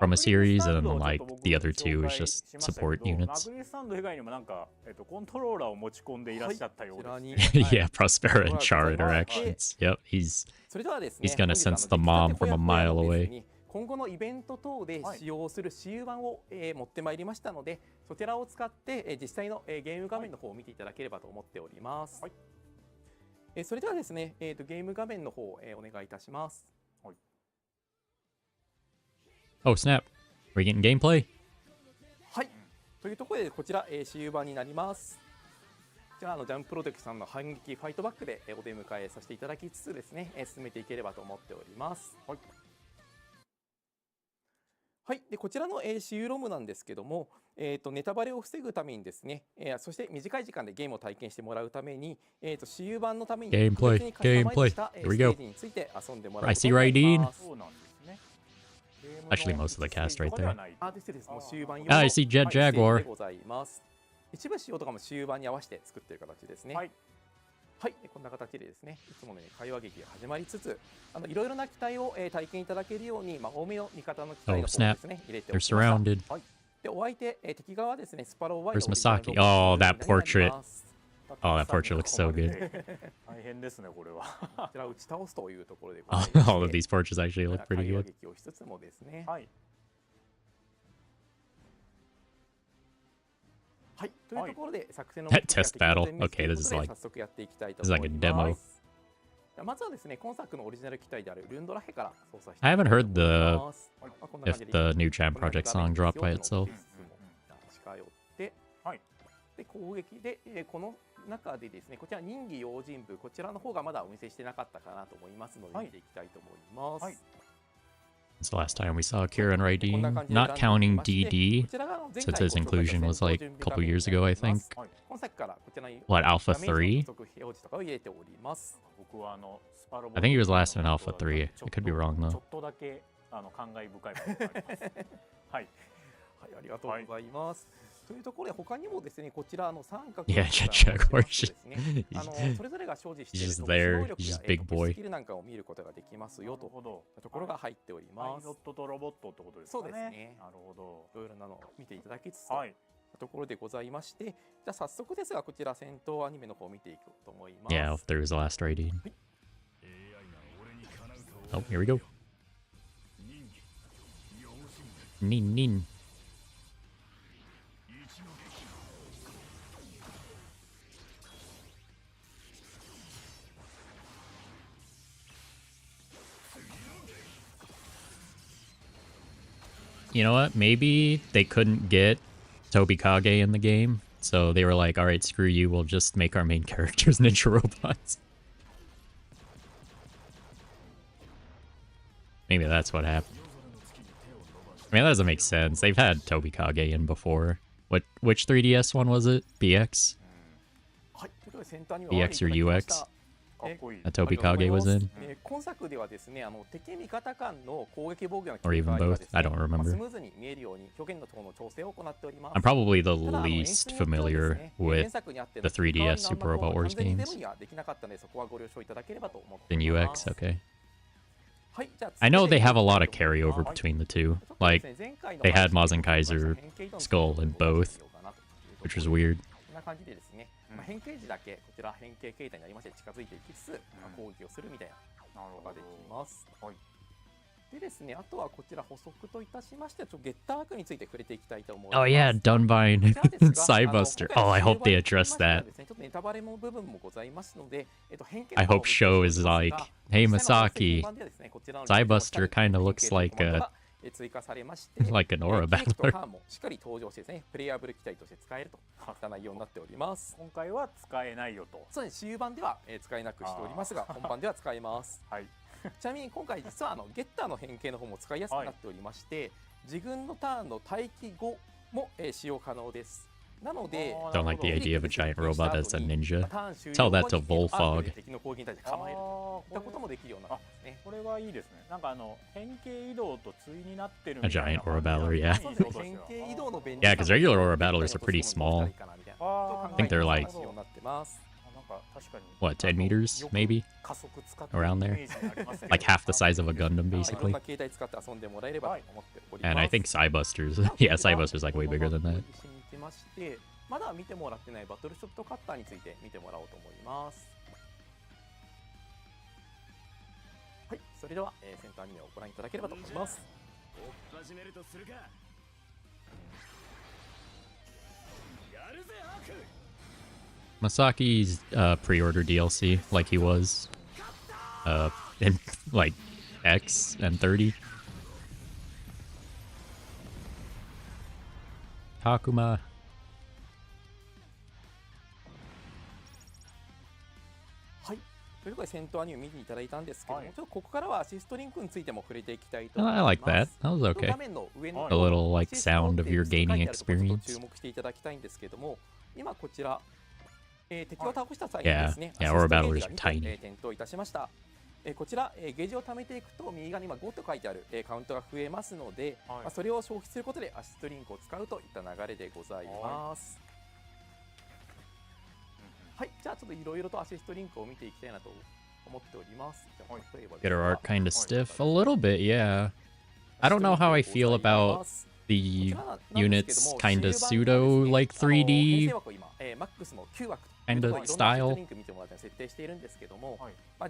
from a series, and then like the other two is just support units. アグリスタンド以外にもなんかコントローラーを持ち込んでいらっしゃったようです。Yeah, Prospera and Char interactions. Yep, he's gonna sense the mom from a mile away. 今後のイベント等で使用する私有版を持ってまいりましたので、そちらを使って実際のゲーム画面の方を見ていただければと思っております。それではですね、ゲーム画面の方をお願いいたします。Oh snap! Are we getting gameplay? はい。というところでこちら私有版になります。じゃあジャンププロテクさんの反撃ファイトバックでお出迎えさせていただきつつですね、進めていければと思っております。はい、でこちらの私有ロムなんですけども、ネタバレを防ぐためにですね、そして短い時間でゲームを体験してもらうために、私有版のために特別にカスタマイズしたステージについて遊んでもらうことになります。Actually, most of the cast right there. ですもう私有版用 I see Jet Jaguar. でございます。一部仕様とかも私有版に合わせて作っている形ですね。はい、こんな形でですね、いつものように会話劇が始まりつつ、いろいろな機体を体験いただけるように、多めの味方の機体の方をですね、入れておきました。They're surrounded. で、お相手、敵側はですね、スパローワイ Where's Masaki? Oh, that portrait. Oh, that portrait looks so good. 大変ですね、これは。こちら打ち倒すというところでございます。All of these portraits actually look pretty 会話 good. 劇をしつつもですね。はい。はい、というところで作戦の Test battle. Okay, this is like 早速やっていきたいと this is 思 like い a ま demo. す。まずはですね、今作のオリジナル機体であるルンドラヘから操作して I haven't heard いきま the す。こんな感 if じで the new Jam Project song dropped by itself. 近寄って、で攻撃で、この中でですね、こちら任意用心部、こちらの方がまだお見せしてなかったかなと思いますので、見ていきたいと思います。It's the last time we saw Kira and Raideen, not counting DD, since his inclusion was like a couple years ago, I think. What, Alpha 3? I think he was last in Alpha 3. I could be wrong though. ちょっとだけ感慨深いものがあります。はい。はい、ありがとうございます。というところで他にもですね、こちら三角 Yeah, Jaguar. それぞれが所持してい He's る just there. 能力 He's や just big 特殊 boy. スキルなんかを見ることができますよというところが入っております。パイロットとロボットってことですかね。そうですね。なるほど。いろいろなのを見ていただきつつというところでございまして、じゃあ早速ですがこちら戦闘アニメの方を見ていこうと思います。Yeah, if there was the last Raideen. Oh, here we go. Nin nin. You know what? Maybe they couldn't get Toby Kage in the game, so they were like, alright, screw you, we'll just make our main characters ninja robots. Maybe that's what happened. I mean, that doesn't make sense. They've had Tobikage in before. Which 3DS one was it? BX? はい、ということで先端には BX or いただきました UX? かっこいい。 That Tobikage was in? 今作ではですね、敵味方間の攻撃防御の Or even 切り替わりは both? ですね I don't ス remember. ムーズに見えるように表現の方の調整を行っております。 I'm probably the ただ演 least 出によってはです familiar ね with 前作にあっての the 3DS 切り替わり Super の Robot 完 Wars 全にゼ games ロにはできなかったので、そこはご了承いただければと思ってお than ります。 UX. Okay. はい、じゃあ I know 続い they て have a lot of いきたいと思い carryover ます between the two. ちょっとで Like, すね前回の they had 話 Mazen Kaiser 変形移動の skull in ところを both, しようかなというところ which was weird. こんな感じでですね、変形時だけこちら変形形態になりまして近づいていきつつ、攻撃をするみたいなことができます。はい。でですね、あとはこちら補足といたしまして、ゲッター枠について触れていきたいと思います。 Oh yeah, Dunbine こちらですが Cybuster. Oh, I hope they address 今 that. 回の終盤につきましてはですねちょっとネタバレの部分もございますので、変形 I の方を hope Sho is 見ていきます like, が hey 実際の Masaki, 本番ではですねこちらの Cybuster kinda 変 looks 形の like コマンド a が追加されまして、 like an aura ケーキと battler. ターンもしっかり登場してですね、プレイヤブル機体として使えるといった内容になっております。今回は使えないよと。そうですね、終盤では使えなくしておりますが、本番では使えます。はい。ちなみに今回実はゲッターの変形の方も使いやすくなっておりまして、自軍のターンの待機後も使用可能です。なので、 Don't like the idea of a giant robot as a ninja. ターン終了 Tell 後 that to に Volfog. 敵の攻撃に対して構えるといったこともできるようになってますね。これはいいですね。なんか変形移動と対になってる A みたい giant な aura battler, yeah. そうですね、変形移動の便利 Yeah, さ because regular aura battlers are pretty small. I think they're like なんか確かに what, 10 meters, maybe? 加速使ってる Around イ there? メージがありますけど Like half the size of a Gundam, いろん basically. な携帯使って遊んでもらえればと思っております。 And I think Cybuster's, yeah, Cybuster's like way bigger than that. まだ見てもらってないバトルショットカッターについて見てもらおうと思います。はい、それでは、センターアニメをご覧いただければと思います。 Masaki's pre-order DLC, like he was in like X and 30. Takuma. はい、ということで戦闘アニメ見ていただいたんですけども、はいちょっとここからはアシストリンクについても触れていきたいと Oh, 思い I ます。 like that. That was okay. 画面の上の A little like アシストノー sound ト of っていう your 書いてあ gaining るところちょっと experience. 注目していただきたいんですけども、今こちら、敵を倒した際にですね、 Yeah, アシスト Aura ゲー battlers ジ are が tiny. 2個点灯いたしました。こちら、ゲージを貯めていくと右側に今5と書いてある、カウントが増えますので、はいそれを消費することでアシストリンクを使うといった流れでございます。はい、じゃあちょっといろいろとアシストリンクを見ていきたいなと思っております。じゃあ例えばです Get her が art kind of stiff. A little bit, yeah. I don't know how I feel about the units kind of pseudo like 3D kind of style.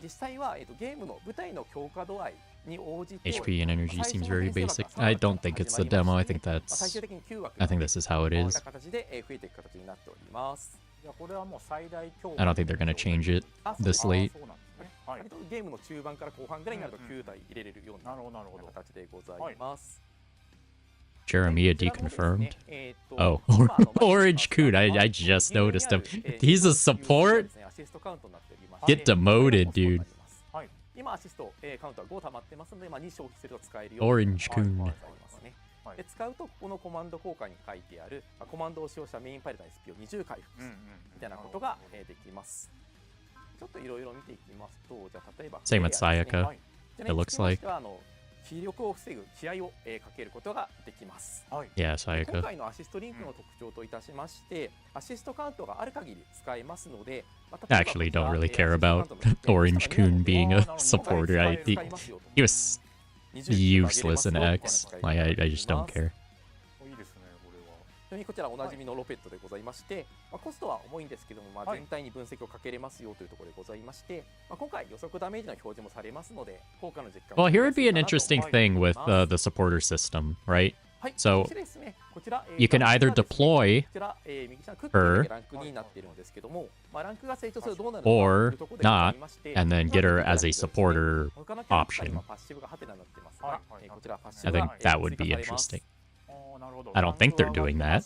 実際はゲームの舞台の強化度合いに応じて HP and energy seems very basic. I don't think it's the demo. I think this is how it is. 形で増えていく形になっております。いやこれはもう最大強 I don't think they're gonna change it this late. そうなんですね。はい。ゲームの中盤から後半ぐらいになると9体入れれるようななるほどなるほど。形でございます。 Jeremiah deconfirmed. Oh, Orange Coon. I just noticed him. He's a support? Get demoted, dude. 今アシストカウントは5溜まってますので、2消費すると使えるよ Orange Coon. 使うとこのコマンド効果に書いてあるコマンドを使用したメインパイロットの SP を20回復するみたいなことができます。ちょっといろいろ見ていきますと、じゃあ例えば Same with Sayaka. It looks like. 気力を防ぐ気合をかけることができます。 Yeah, 今 Sayaka. 回のアシストリンクの特徴といたしまして、アシストカウントがある限り使えますので、 Actually, don't really care about Orange Coon being a supporter. He was useless in X. Like, I just don't care. いいですねこれは。ちなみにこちらおなじみのロペットでございまして、コストは重いんですけども、全体に分析をかけれますよというところでございまして、今回予測ダメージの表示もされますので、効果の実感 Well, here would be an interesting thing with the supporter system, right? So you can either deploy her or not, and then get her as a supporter option. I think that would be interesting. I don't think they're doing that,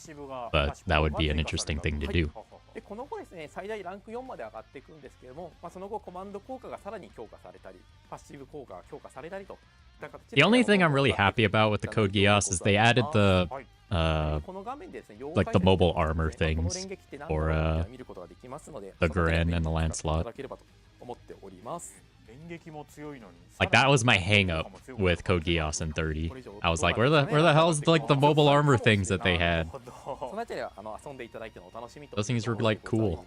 but that would be an interesting thing to do. でこの後ですね、最大ランク4まで上がっていくんですけども、その後コマンド効果がさらに強化されたり、パッシブ効果が強化されたりといっ The only thing I'm really happy about with the Code Geass is they added the like the mobile armor things for the Garen and the Lancelot. Like that was my hang up with Code Geass in 30. I was like, where the hell's like the mobile armor things that they had? Those things were like cool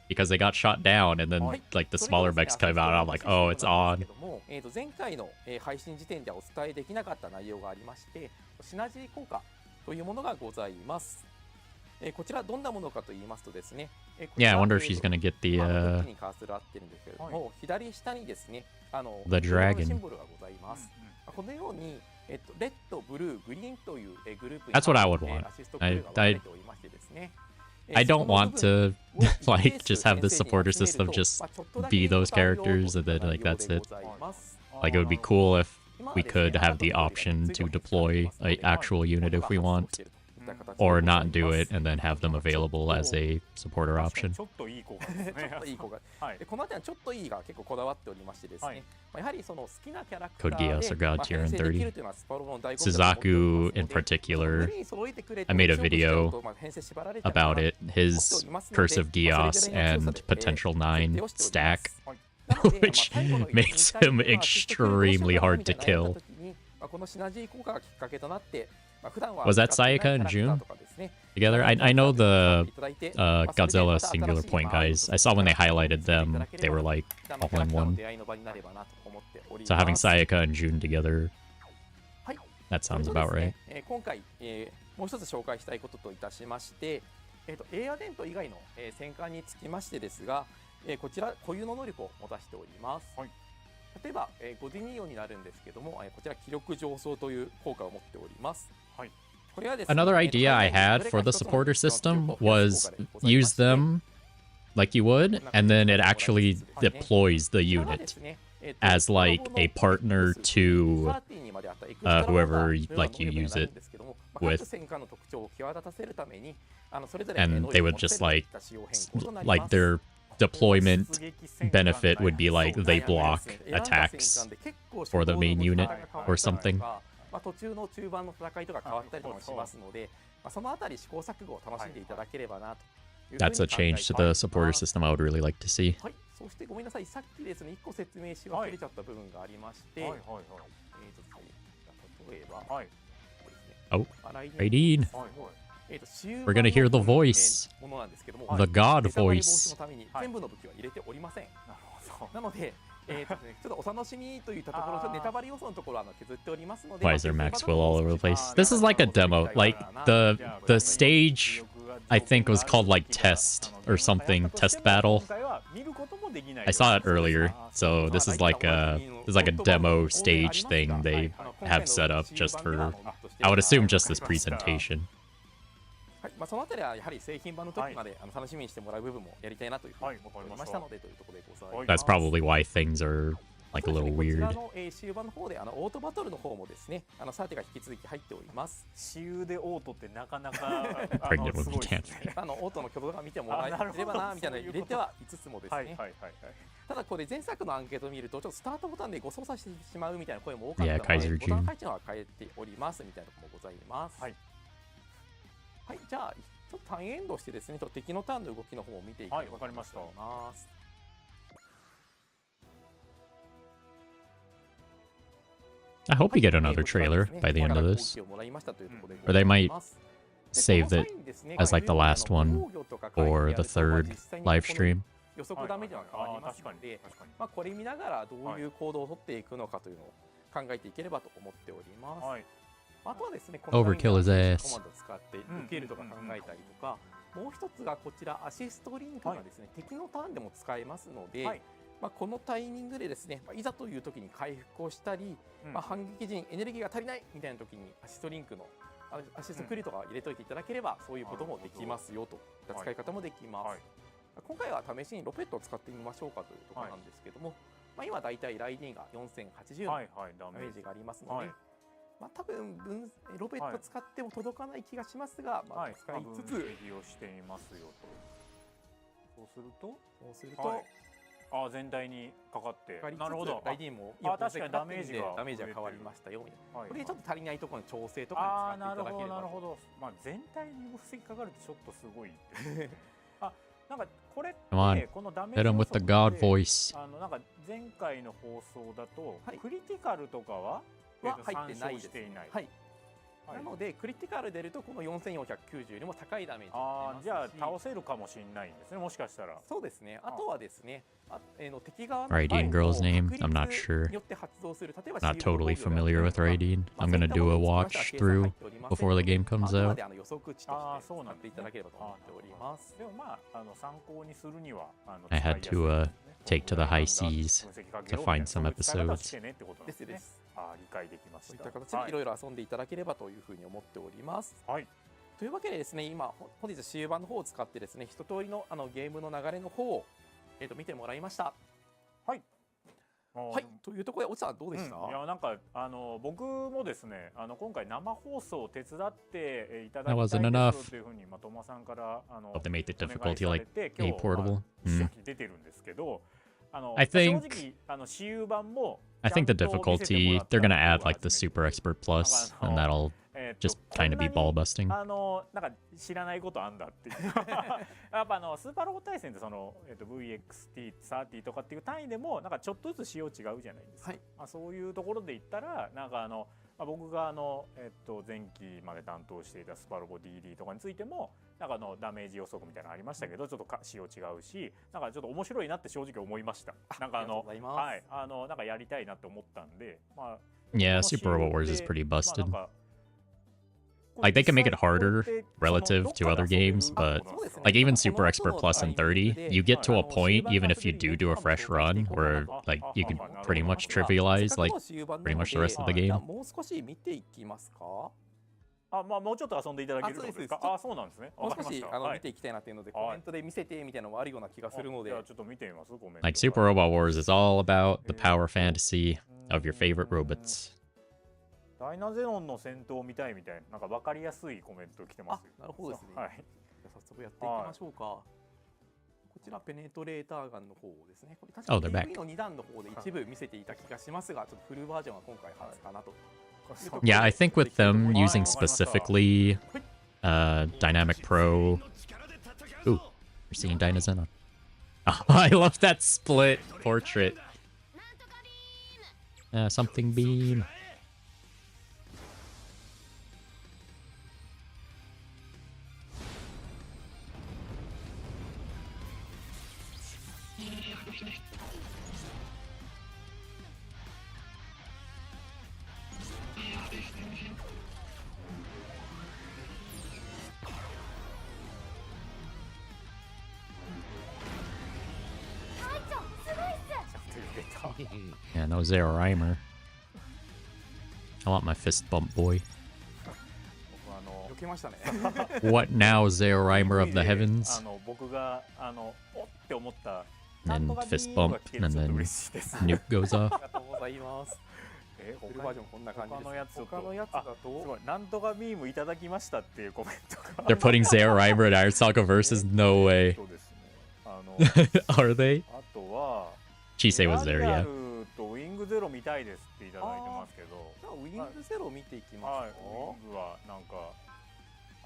because they got shot down and then like the smaller mechs came out and I'm like, oh, it's on. 前回の配信時点ではお伝えできなかった内容がありまして、シナジー効果というものがございます。こちらどんなものかと言いますとですね。Yeah, I wonder if she's gonna get the dragon. シンボルがございます。このようにレッド、ブルー、グリーンというグループに That's what I would want. I don't want to like just have this supporter system just be those characters and then like that's it. Like it would be cool if we could have the option to deploy an actual unit if we want, or not do it and then have them available as a supporter option. この辺はちょっといいが結構こだわっておりましてですね。やはりその好きなキャラクター Code Geass or God tier in 30. Suzaku in particular, I made a video about it, his Curse of Geass and Potential 9 stack, which makes him extremely hard to kill. Was that Sayaka and June together? I know the Godzilla singular point guys. I saw when they highlighted them, they were like all in one. So having Sayaka and June together, that sounds about right. 今回、もう一つ紹介したいことといたしまして、エアデント以外の、戦艦につきましてですが、こちら固有の能力を持たせております。例えば、ゴディニオになるんですけども、こちら気力上昇という効果を持っております。Another idea I had for the supporter system was use them like you would, and then it actually deploys the unit as like a partner to whoever like you use it with, and they would just like their deployment benefit would be like they block attacks for the main unit or something. 途中の中盤の戦いとか変わったりとかしますので、そのあたり試行錯誤を楽しんでいただければなと。That's a change to the supporter system I would really like to see. はい、そしてごめんなさい、さっきですね、1個説明し忘れちゃった部分がありまして、例えば、Oh, Raideen. We're gonna hear the voice. The God voice. 全部の武器は入れておりません。なので、ちょっとお楽しみといったところ、ネタバレ要素のところは削っておりますので。Why is there Maxwell all over the place? This is like a demo. Like the stage, I think was called like test or something, test battle. I saw it earlier, so this is like a demo stage thing they have set up just for, I would assume, just this presentation. そのあたりはやはり製品版の時まで楽しみにしてもらう部分もやりたいなというふうに思っておりましたのでというところでございます。 That's probably why things are like a little weird. こちらの終盤の方でオートバトルの方もですね、サーテが引き続き入っております。私有でオートってなかなかPregnant women can't. オートの挙動が見てもらえればなみたいな入れてはいつつもですね。ただこれ前作のアンケートを見るとちょっとスタートボタンで誤操作してしまうみたいな声も多かったので、ボタン配置は変えておりますみたいなところもございます。はい、じゃあちょっと単エンドしてですね、敵のターンの動きの方を見ていきたいと思います。I hope we get another trailer by the end of this. Or they might save it as like the last one or the third live stream. 予測ダメージは変わりますので、これ見ながらどういう行動を取っていくのかというのを考えていければと思っております。あとはですね、Overkill his ass. コマンドを使って受けるとか考えたりとか、もう一つがこちらアシストリンクがですね、敵のターンでも使えますので、このタイミングでですね、いざという時に回復をしたり、反撃陣エネルギーが足りないみたいな時にアシストリンクのアシストクリとか入れといていただければそういうこともできますよといった使い方もできます。今回は試しにロペットを使ってみましょうかというところなんですけども、今だいたいライディンが4080のダメージがありますので、多分ロペット使っても届かない気がしますが、使いつつをしていますよと。そうするとあ、全体にかかってかかりつつなるほど。ライディーンもあ、確かにダメージがダメージが変わりましたよみたいな、はいこれでちょっと足りないところの調整とかに使っていただければなるほど。まあ全体に防ぎかかるとちょっとすごいあ、なんかこれって Come on. このダメー Hit ジ him 予 with the 測 god って voice. なんか前回の放送だと、はいクリティカルとかは、は入ってないです。していない。はい。はいなのでクリティカル出るとこの4490よりも高いダメージああ、じゃあ倒すせるかもしれないんですね。もしかしたら。そうですね。あとはですね、敵側の Raideen girl's name? I'm not sure. によって発動する例えば Not totally familiar with Raideen. I'm gonna do a watch through before the game comes あくま out. で予測値として使っていただければと思っております。でもまあ参考にするにはI had to take to the high seas to find some です episodes. です。理解できました。そういった形でいろいろ遊んでいただければというふうに思っております。はい。というわけでですね、今本日終盤の方を使ってですね、一通りのゲームの流れの方を見てもらいました。はい。はい。というところで、おちさんどうでした？いやなんか僕もですね今回生放送を手伝っていただきたい That です wasn't よ enough. というふうにトマさんからBut they made the お願い difficulty され like て a 今日 portable. 試写機出てるんですけど、I think- 正直私有版も I think the ちゃんと見せても difficulty, らった they're gonna 方 add が like the 初めて super expert plus, and that'll ちょ just kind of be ball busting. なんか知らないことあんだっていうやっぱスーパーロボ対戦ってVXT30 とかっていう単位でもなんかちょっとずつ仕様違うじゃないですか、はい。そういうところで言ったらなんか僕が前期まで担当していたスパロボ DD とかについてもなんかダメージ予測みたいなのありましたけどちょっと仕様違うしなんかちょっと面白いなって正直思いました。なんかありがとうございますはいなんかやりたいなって思ったんでまあ Yeah, この仕 Super 様 Robot Wars で is pretty まあ busted. なんか Like they can make it 実際 harder こうやって relative そ to の other どっかで遊べる games, but そうですね。 like even こ Super の Expert 後の Plus タイ and ミング 30, で you get to a 終 point, 盤 even の if you 遊び do に do a fresh 紹介してい run こうかな where と like you can あ pretty 思い much ますが trivialize せっかく like の終盤な pretty の much the rest of the でじゃあ game. もう少し見ていきますか。まあもうちょっと遊んでいただけるってことですか。そうなんですね。もう少しはい見ていきたいなっていうので、コメントで見せてみたいなのもあるような気がするのでじゃあちょっと見てみますコメント。 Like Super Robot Wars is all about the power fantasy of your favorite robots. ダイナゼノンの戦闘を見たいみたいななんか分かりやすいコメント来てますよ。なるほどですね。はい。じゃあ早速やっていきましょうか。こちらペネトレーターガンの方ですね。これ確 Oh, か they're に back. の2段の方で一部見せていた気がしますが、ちょっとフルバージョンは今回初かなと。 Yeah, I think with them using Wow. specifically Dynamic Pro. Ooh, we're seeing Dynazenon. Oh, I love that split portrait. Something beam. Yeah, no Zero Rhymer. I want my fist bump boy. 避けましたね。 What now, Zero Rhymer of the heavens? 僕がおって思った And then fist bump, and then 嬉しいです。 nuke goes off. ありがとうございます。フルバージョンこんな感じです。他のやつと他のやつだすとごいなんとかビームいただきましたっていうコメントが They're putting Zero Rhymer in Iron Saga versus? No way. そうですね。Are they? あとは Chisei was there, リア yeah. ルとウィングゼロ見たいですっていただいてますけど、じゃあウィングゼロ見ていきまはい、すか。ウィングはなんか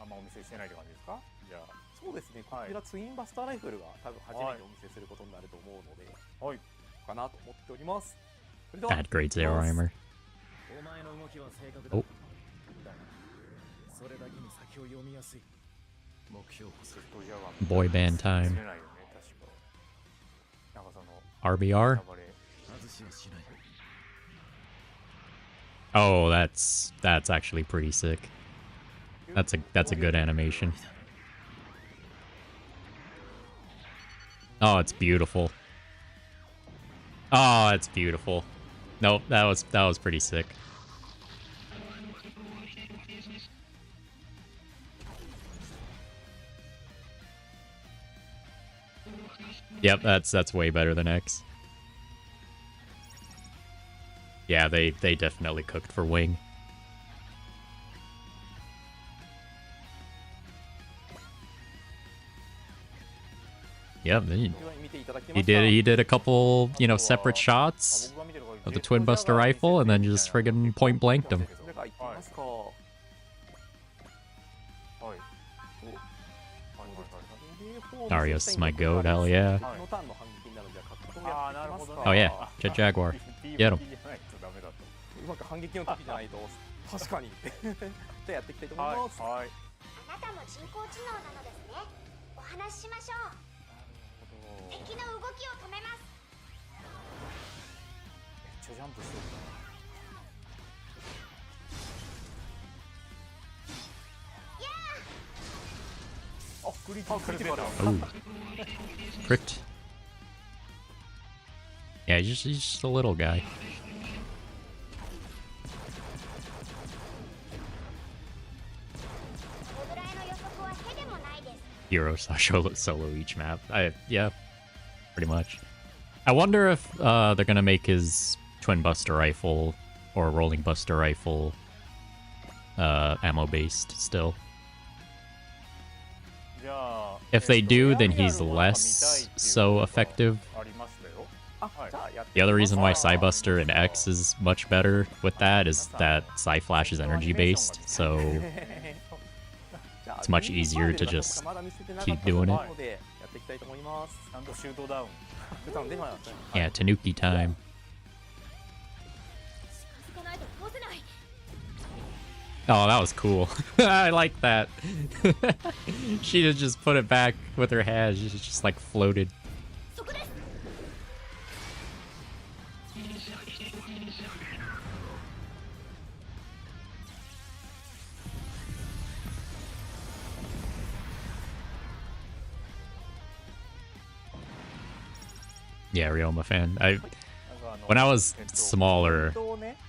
あんまお見せしてないって感じですか？じゃそうですね。こちらツインバスターライフルが多分初めてお見せすることになると思うので、あ、はい。かなと思っております。それでは Bad grade Zero Rhymer. お前の動きは正確だ。おだがそれだけに先を読みやすい。目標こそセットジャワ Boy band 見 time. れないよね、確か。なんかその RBR? 暴れ外しはしない。 Oh, that's actually pretty sick. That's a good animation. Oh, it's beautiful. Oh, it's beautiful. Nope, that was pretty sick. Yep, that's way better than X. Yeah, they definitely cooked for Wing. Yep, they, 見ていた He did a couple, you know, separate shots of the twin buster rifle and then just friggin' point blanked him. それがいってみますか。はい。 Darius is my goat, hell yeah. このターンの反撃になるので格闘ああ、やっていきますか。なるほどね。 Oh yeah, Jet Jaguar. Get him. うまく反撃の時じゃないと確かに。じゃあやっていきたいと思います。はい。はい。あなたも人工知能なのですね。お話ししましょう。敵の動きを止めます。めっちゃジャンプしてる。あ、クリティカル。 Ooh. Crit. Yeah, he's just a little guy. モグラへの予測はへでもないです。 Hero solo each map. Yeah, pretty much. I wonder if they're gonna make his twin buster rifle or rolling buster rifle ammo based still. じゃあ If they do, then he's less so effective. ありましたよ。あ、じゃあやって The other reason why Psybuster and X is much better with that is that Psyflash is energy based, so it's much easier to just keep doing it. やっていきたいと思います。ちゃんとシュートダウン。普段出ないですね。 Yeah, Tanuki time. 近づかないと倒せない。 Oh, that was cool. I like that. She just put it back with her hands. She just like floated. そこです。 Yeah, Ryoma fan. When I was smaller,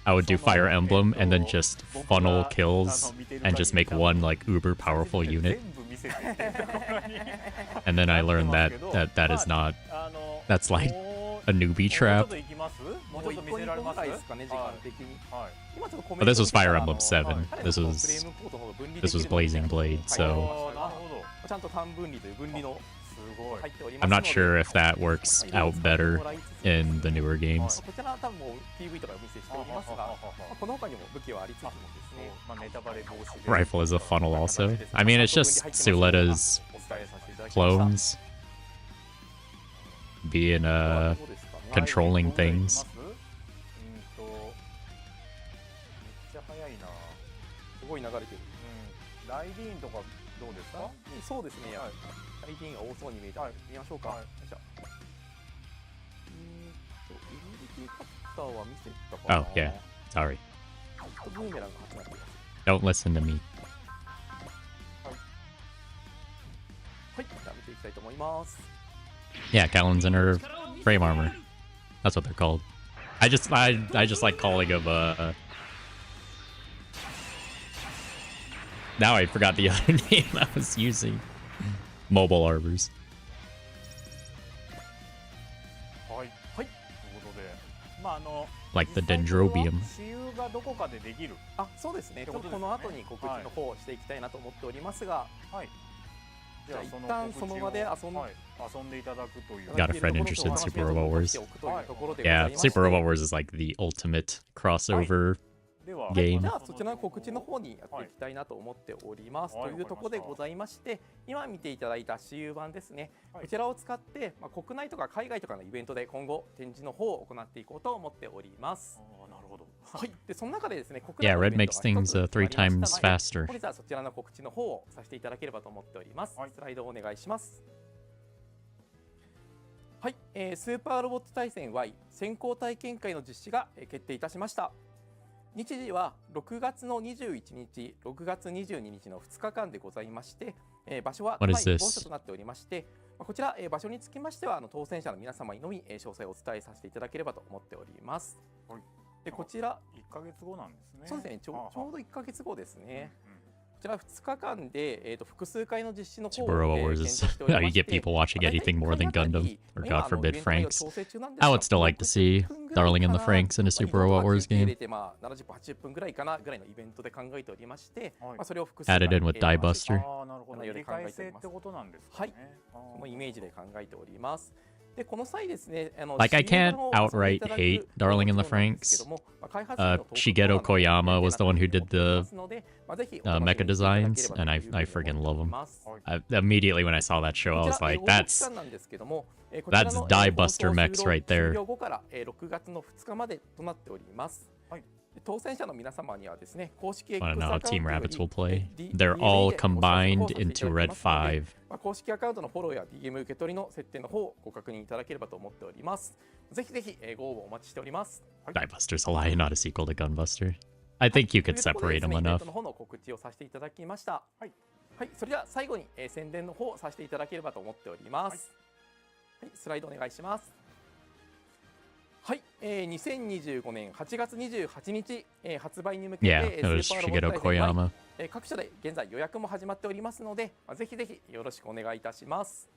I would do Fire Emblem and then just funnel kills and just make one like uber powerful unit. And then I learned that is not, that's like a newbie trap. もうちょっとポイントぐらいですかね、時間的に。 But this was Fire Emblem 7. This was Blazing Blade, so ちゃんと単分離という分離の I'm not sure if that works out better in the newer games. こちらは多分もう PV とかお見せしておりますが、この他にも武器はありつつもですね。 Rifle is a funnel also. I mean, it's just Suleta's clones being controlling things. めっちゃ速いな。すごい流れてる。ライディーンとかどうですか？そうですね。ライディーンが多そうに見えた。見ましょうか。よいしょ。エネルギーカッターは見せたかな。 Oh, yeah. Sorry. ブーメランが始まっています。 Don't listen to me. はい、じゃあ見ていきたいと思います。 Yeah, Callan's in her frame armor. That's what they're called. I just like calling them Now I forgot the other name I was using. Mobile armors. はい。はい。ということで、まあLike the Dendrobium. 私有がどこかでできる。あ、そうですね。ちょっとこの後に告知の方をしていきたいなと思っておりますが、はい。じゃあ一旦その場で遊んでいただくという。 Got a friend interested in Super Robot Wars. Yeah, Super Robot Wars is like the ultimate crossover game. じゃあそちらの告知の方にやっていきたいなと思っております。というところでございまして、今見ていただいた私有版ですね。こちらを使って、国内とか海外とかのイベントで今後展示の方を行っていこうと思っております。なるほど。はい。でその中でですね、国 Yeah, Red makes things 3 times faster. 本日はそちらの告知の方をさせていただければと思っております。スライドをお願いします。はい、スーパーロボット対戦 Y 先行体験会の実施が決定いたしました。日時は6月の21日、6月22日の2日間でございまして、場所は都内某所となっておりまして、こちら、場所につきましては当選者の皆様にのみ詳細をお伝えさせていただければと思っております。はい、でこちら1ヶ月後なんですね。そうですね、ちょうど1ヶ月後ですね。こちら2日間で、複数回の実施の方を Super Robot Wars is how you get people watching anything more than Gundam, or God forbid Franks. I would still like to see Darling in the Franks in a Super Robot Wars game. 70、80分ぐらいかなぐらいのイベントで考えておりまして、それを複数 Added in with Die Buster. なるほど。入れ替え制ってことなんですかね。はい、このイメージで考えております。でこの際ですね、Like, I can't outright hate Darling in the Franxx. Shigeru Koyama was the one who did the mecha designs, and I friggin' love him. Immediately when I saw that show, I was like, that's die-buster mechs right there. 6月の2日までとなっております。当選者の皆様にはですね、公式 X I don't know how アカウン Team トよ Rabbits り will play. D- They're DNA all でご紹介 combined をさせてい into ただき Red ますので 5. 公式アカウントのフォローや DM 受け取りの設定の方をご確認いただければと思っております。ぜひぜひご応募お待ちしております。Die-buster's a lie, not a sequel to Gunbuster. I think you could ということで separate です them ね、イベン enough. トの方の告知をさせていただきました。はい、それでは最後に宣伝の方をさせていただければと思っております。はい、スライドお願いします。はい、2025年8月28日、発売に向け Yeah, て it was スーパーロボ Shigeru ット対戦 Koyama. 各社で現在予約も始まっておりますので、ぜひぜひよろしくお願いいたします。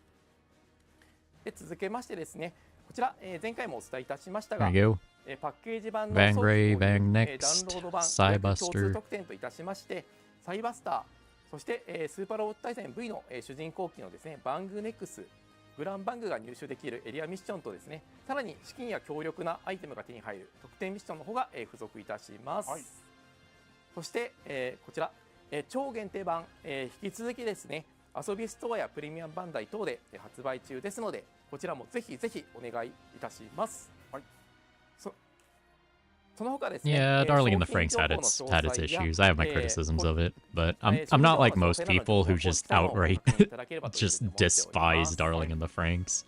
で続けましてですね、こちら、前回もお伝えいたしましたが、 There you go. パッケージ版の Van 早期 Gray, 購入 Van ダウ Next, ンロード版 Cybuster 共通特典といたしまして、サイバスター、そして、スーパーロボット対戦 V の、主人公機のですね、バングネックス、グランバングが入手できるエリアミッションとですね、さらに資金や強力なアイテムが手に入る特典ミッションの方が、付属いたします。そして、こちら、超限定版、引き続きですね、遊びストアやプレミアムバンダイ等で発売中ですので、こちらもぜひぜひお願いいたします。その他ですね、 Yeah, Darling in the 商品 Franxx 情 had 報の its 詳 had its 細や issues. I have my criticisms of it, but I'm それ not 以上 like は most それらの people 情 who 報 just をご outright 確認いただければというふうに just 思っております despise Darling in the Franxx.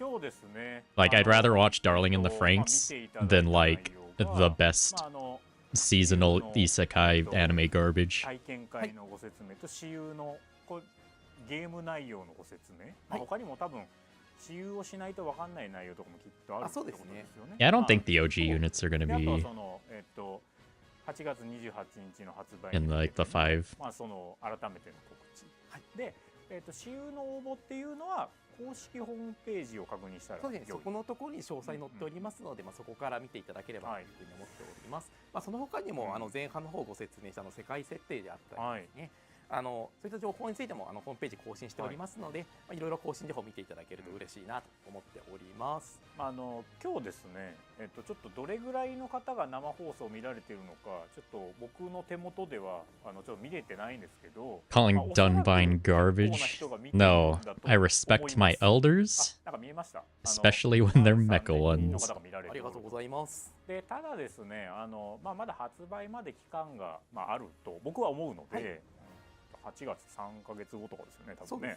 今日ですね、 Like, I'd rather watch Darling in the Franxx than like the best seasonal isekai anime garbage. 体験会のご説明と私有のゲーム内容のご説明、他にも多分私有をしないと分かんない内容とかもきっとあるってことですよね。 Yeah, I don't think the OG units are going to であとは be その8月28日の発売 in に向け like て the 5. まあその改めての告知、で私有の応募っていうのは公式ホームページを確認したらそうですね、良いそこのところに詳細載っておりますので、そこから見ていただければというふうに思っております。その他にも前半の方ご説明した世界設定であったりですね、そういった情報についてもホームページ更新しておりますので、いろいろ更新情報を見ていただけると嬉しいなと思っております。今日ですね、ちょっとどれぐらいの方が生放送を見られているのか、ちょっと僕の手元ではちょっと見れてないんですけど、 Calling Dunbine garbage? No, I respect my elders, なんか見えました。 especially when they're mecha の ones. 方が見られてありがとうございます。でただですね、まだ発売まで期間が、あると僕は思うので、8月3ヶ月後とかですよね、多分ね。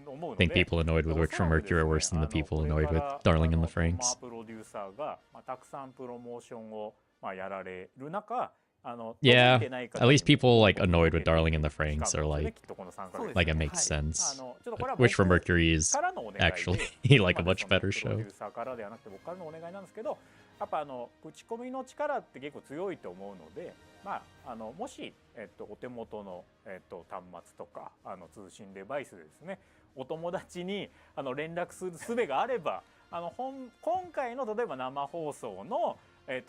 思うの I で think people annoyed with Works from Mercury are worse than the people annoyed with Darling in the Franxx. プロデューサーが、たくさんプロモーションを、やられる中、Yeah, at least people like annoyed with Darling in the Franxx are like it makes sense. Wish from Mercury is actually like a much better プロ show. デューサーからではなくて僕からのお願いなんですけど、やっぱ口コミの力って結構強いと思うので、もし、お手元の、端末とか通信デバイスでですね、お友達に連絡する術があれば、今回の例えば生放送の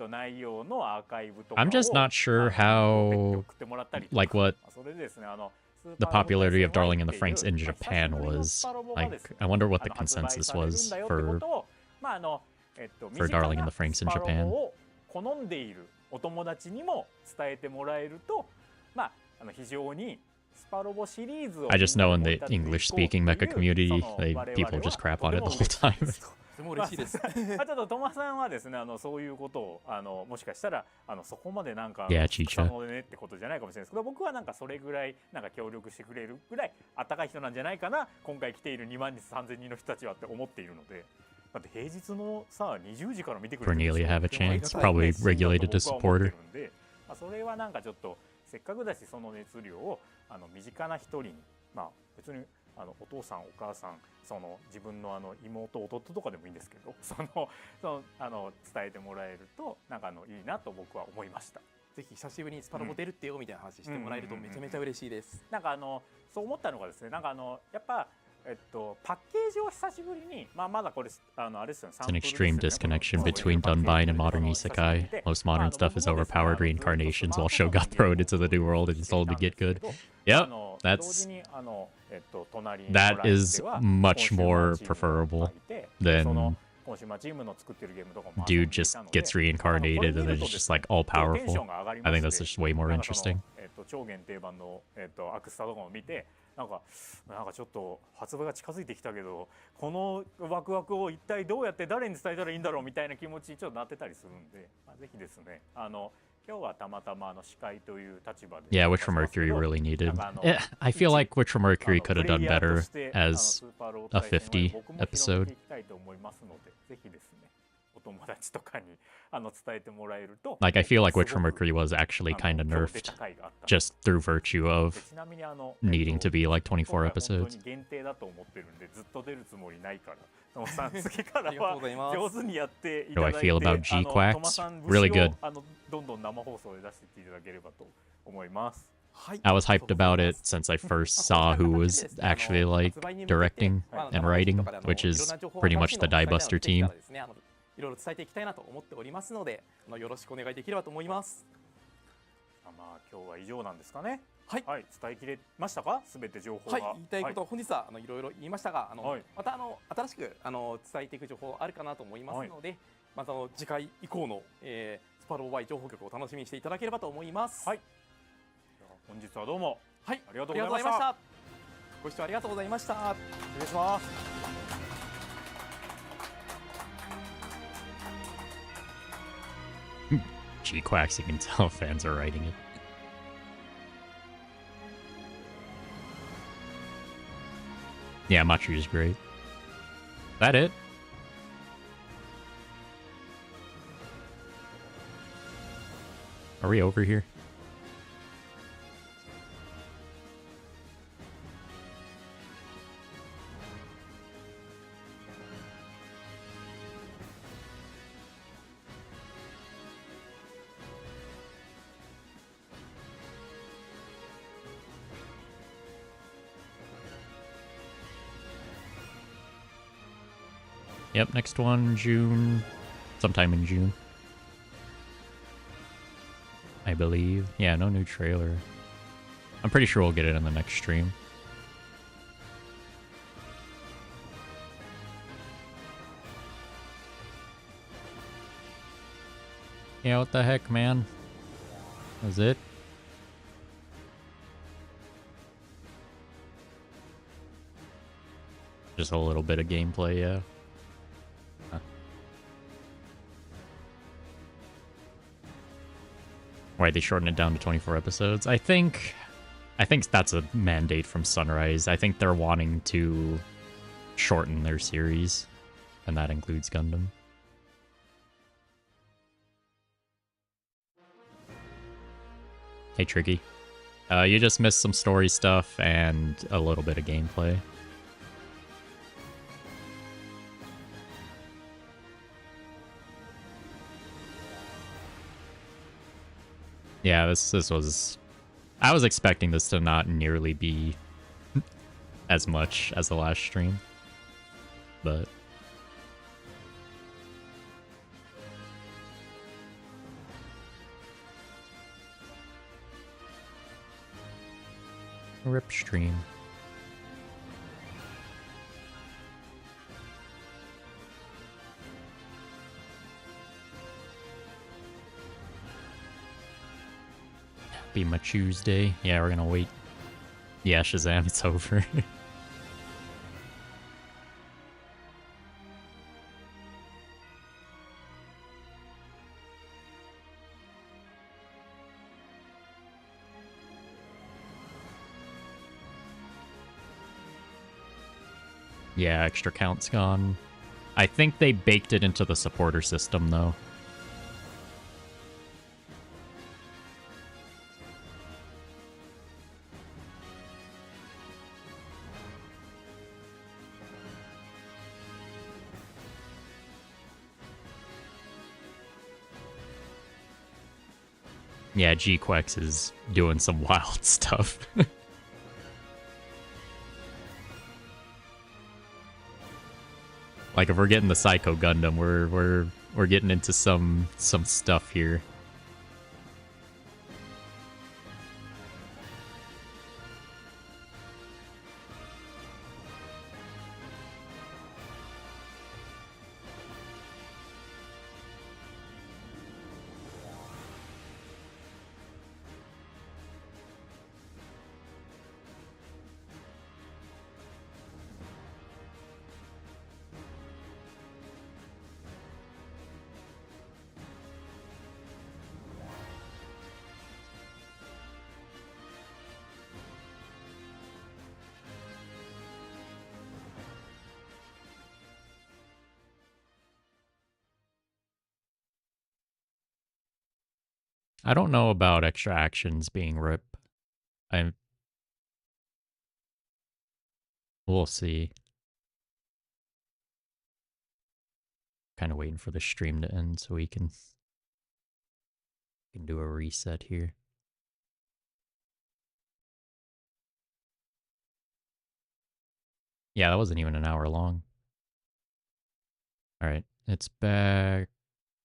内容のアーカイブとかを I'm just not sure how 送ってもらったりとか、 like what それでですね、the popularity of Darling in the Franxx in Japan was. Like, I wonder what the consensus was for Darling in the Franxx in Japan. を好んでいるお友達にも伝えてもらえると、非常にスパロボシリーズを I just know in the English-speaking mecha community, people just crap on it the whole time. とても嬉しいです。ちょっとトマさんはですね、そういうことをもしかしたらそこまでなんか Yeah, Chicha. 草の根ってことじゃないかもしれないですけど、僕はなんかそれぐらいなんか協力してくれるぐらい温かい人なんじゃないかな、今回来ている2万3000人の人たちはって思っているので。だって平日のさ20時から見てくれてる Cornelia have a chance. Probably regulated to support her. それはなんかちょっとせっかくだしその熱量を身近な一人に、別にお父さんお母さん自分の妹弟とかでもいいんですけど、伝えてもらえるとなんかいいなと僕は思いました。ぜひ久しぶりにスパロボ出るってよみたいな話してもらえるとめちゃめちゃ嬉しいです。なんかそう思ったのがですね、なんかやっぱパッケージを久しぶりに、まだこれあれですよね。 It's an extreme disconnection between Dunbine and modern isekai. Most modern stuff is overpowered reincarnations, while Show got thrown into the new world and is told to get good. Yep, That's 同時に隣の that ライン is では much コンシューマ more ーチームが preferable いて、でその than コンシューマーチームの作ってるゲームとかも遊んで dude いた just ので、 gets reincarnated and then it's just like all テンショ powerful. ンが上がり I ま think し that's て、 just way more なんかそ interesting. の超限定版のアクスタとかを見て、なんかちょっと発売が近づいてきたけど、このワクワクを一体どうやって誰に伝えたらいいんだろうみたいな気持ちにちょっとなってたりするんで、ぜひですね、今日はたまたま司会という立場で、 Yeah, Witch from Mercury really needed. I feel like Witch from Mercury could have done better as a 50 episode. いきたいと思いますので、ぜひですね、お友達とかに伝えてもらえると。 Like, I feel like Witch from Mercury was actually kind of nerfed just through virtue of ちなみにneeding to be like 24本当 episodes. に限定だと思ってるんで、ずっと出るつもりないから、トモさん次からは上手にやっていただいて、 Do I feel about G-Quacks? トモさん Really 節を good. どんどん生放送で出していっていただければと思います。 I was hyped about it since I first saw who was actually like directing and writing, which is pretty much the Diebuster team. いろいろ伝えていきたいなと思っておりますので、よろしくお願いできればと思います。まあ今日は以上なんですかね。はい、伝えきれましたか、すべて情報が。はい、言いたいこと、本日はいろいろ言いましたが、また新しく伝えていく情報あるかなと思いますので、また次回以降の、スパロー Y 情報局を楽しみにしていただければと思います。はい、本日はどうも、はい、ありがとうございました。ご視聴ありがとうございました。失礼します。G-Quacks, you can tell fans are writing it. Yeah, Machu is great. That it? Are we over here? Yep, next one, June. Sometime in June. I believe. Yeah, no new trailer. I'm pretty sure we'll get it in the next stream. Yeah, what the heck, man? That was it? Just a little bit of gameplay, yeah. Why they shortened it down to 24 episodes? I think that's a mandate from Sunrise. I think they're wanting to shorten their series, and that includes Gundam. Hey, Tricky. You just missed some story stuff and a little bit of gameplay. Yeah, this was... I was expecting this to not nearly be as much as the last stream, but... Rip stream. Be my Tuesday. Yeah, we're gonna wait. Yeah, Shazam, it's over. Yeah, extra count's gone. I think they baked it into the supporter system, though. Yeah, G-Quex is doing some wild stuff. Like if we're getting the Psycho Gundam, we're getting into some stuff here. I don't know about extra actions being rip. We'll see. Kind of waiting for the stream to end so we can do a reset here. Yeah, that wasn't even an hour long. All right, it's back.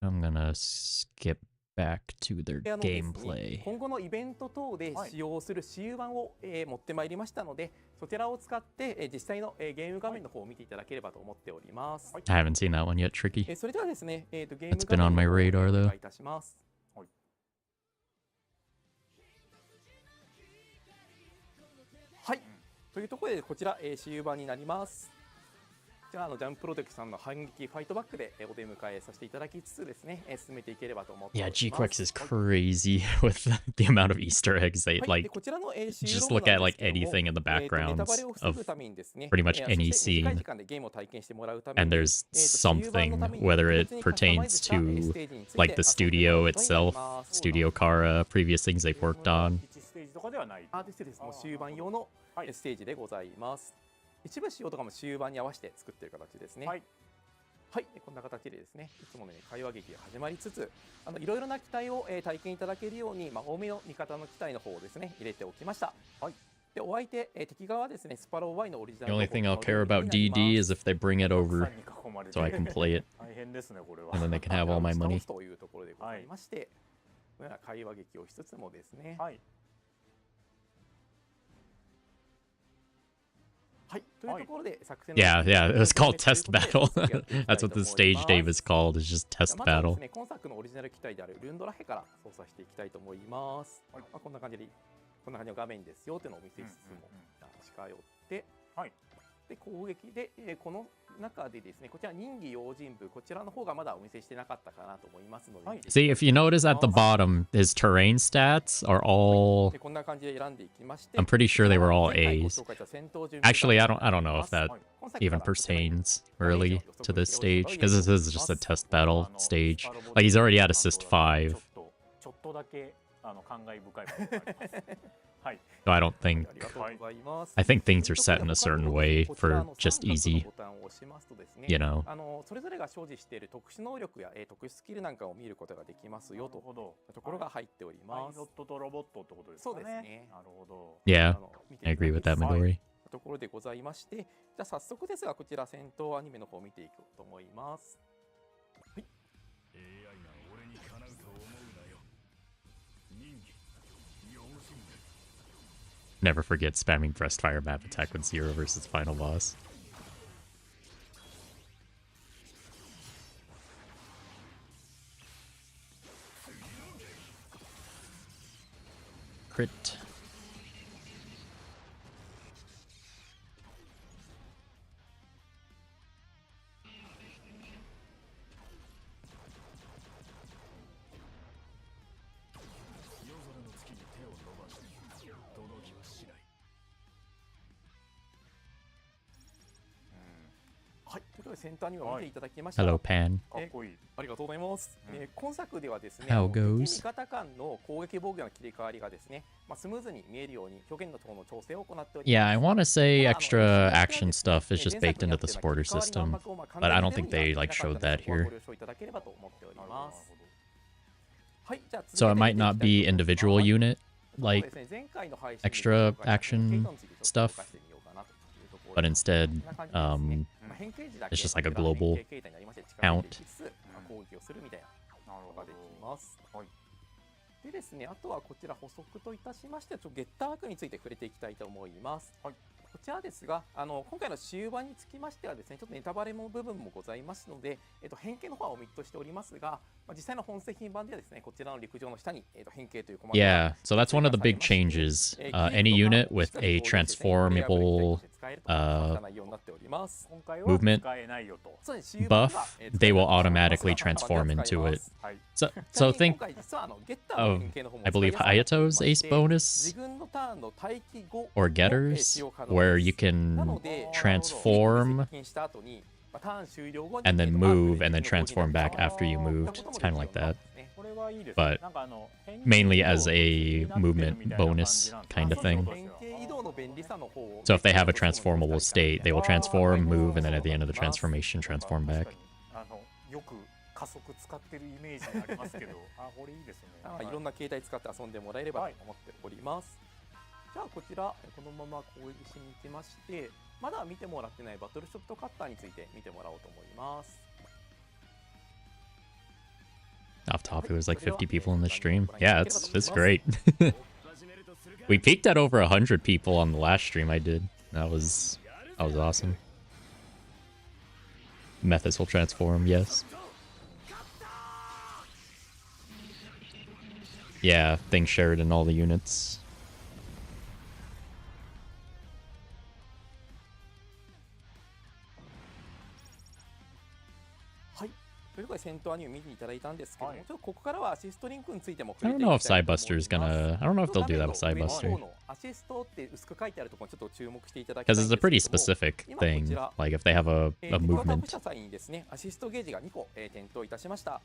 I'm gonna skip back to their gameplay. 今後のイベント等で使用する私有版を持ってまいりましたので、そちらを使って実際のゲーム画面の方を見ていただければと思っております。 I haven't seen that one yet, Tricky. それではですね、ゲーム It's 画 been on 面 my の方を radar お though. 願いいたします。はい、というところでこちら私有版になります。 こちらジャンププロジェクトさんの反撃ファイトバックでお出迎えさせていただきつつですね、進めていければと思っており Yeah, ます。 GQuex is crazy with the amount of Easter eggs they はい、 like. でこちらのJust look at like anything in the backgrounds of pretty much any scene, and there's something, whether it pertains to like the studio itself, Studio Kara, previous things they've worked on. ステージとかではない。あ、ですです。もう終盤用のステージでございます。一部仕様とかも終盤に合わせて作っている形ですね。はい。はい、こんな形でですね、いつものように会話劇が始まりつつ、いろいろな機体を体験いただけるように、多めの味方の機体の方をですね、入れておきました。はい。で、お相手、敵側はですね、スパロー Y のオリジナ The ル。 only thing I'll care about DD is if they bring it over so I can play it, 大変ですねこれは。 and then they can have all my money. というところでございまして、このような会話劇をしつつもですね。はい。Yeah, yeah, it was called Test Battle. That's what the stage name is called, it's just Test Battle. 今作のオリジナル機体であるルンドラヘから操作していきたいと思います。こんな感じで、こんな感じの画面ですよというのをお見せしつつも近寄って、で攻撃で、この中でですね、こちら任意用心部、こちらの方がまだお見せしてなかったかなと思いますので。 See, if you notice at the bottom, his terrain stats are all... こんな感じで選んでいきまして、 I'm pretty sure they were all A's. Actually, I don't know if that even pertains really to this stage, because this is just a test battle stage. Like, he's already at assist 5. ちょっとだけ感慨深いものがあります。はい。 So I don't think... I think things are set in a certain way for just easy, you know. それぞれが所持している特殊能力や特殊スキルなんかを見ることができますよというところが入っております。パイロットとロボットってことですかね。そうですね。なるほど。 Yeah, I agree with that, Midori. ところでございまして、じゃあ早速ですがこちら戦闘アニメの方を見ていこうと思います。はい。 AI が俺にかなうと思うなよ。人気、用心。 Never forget spamming breast fire map attack with Zero versus final boss. Crit. Hello, Pan. ありがとうございます。今作ではですね、 How goes? 味方間の攻撃防御の切り替わりがですね、スムーズに見えるように表現の等の調整を行っております。 Yeah, I want to say extra action stuff is just baked into the supporter system, but I don't think they like showed that here. So it might not be individual unit like extra action stuff, but instead it's just like a global count. でですね、あとはこちら補足といたしまして、ゲッター枠について触れていきたいと思います。こちらですが、今回の終盤につきましてはですね、ちょっとネタバレの部分もございますので、変形の方はオミットしておりますが、実際の本製品版ではですね、こちらの陸上の下に変形というコマンド Yeah, so that's one of the big changes. Any unit with a transformable movement buff, they will automatically transform into it. So think of, I believe, Hayato's ace bonus or getters, where you can transform and then move and then transform back after you moved. It's kind of like that. れはいいですね。 but なんかmainly as a movement bonus kind of thing. 変形移動の便利さの方を So if they have a transformable state, they will transform, move, and then at the end of the transformation, transform back. よく加速使ってるイメージがありますけど、これいいですね。いろんな形態使って遊んでもらえればと思っております。じゃあこちらこのまま攻撃しに行きまして、まだ見てもらってないバトルショットカッターについて見てもらおうと思います。 Off top, it was like 50 people in the stream. Yeah, it's great. We peaked at over 100 people on the last stream I did. That was awesome. Methods will transform, yes. Yeah, things shared in all the units. ということで戦闘アニメ見ていただいたんですけども、ちょっとここからはアシストリンクについても I don't know if Cybuster's gonna... I don't know if they'll do that with Cybuster. アシストって薄く書いてあるところちょっと注目していただきたい Because ん it's で a すけ pretty ども、 specific thing. Like if they have a タブ movement. した際にですね、アシストゲージが2個点灯いたしました。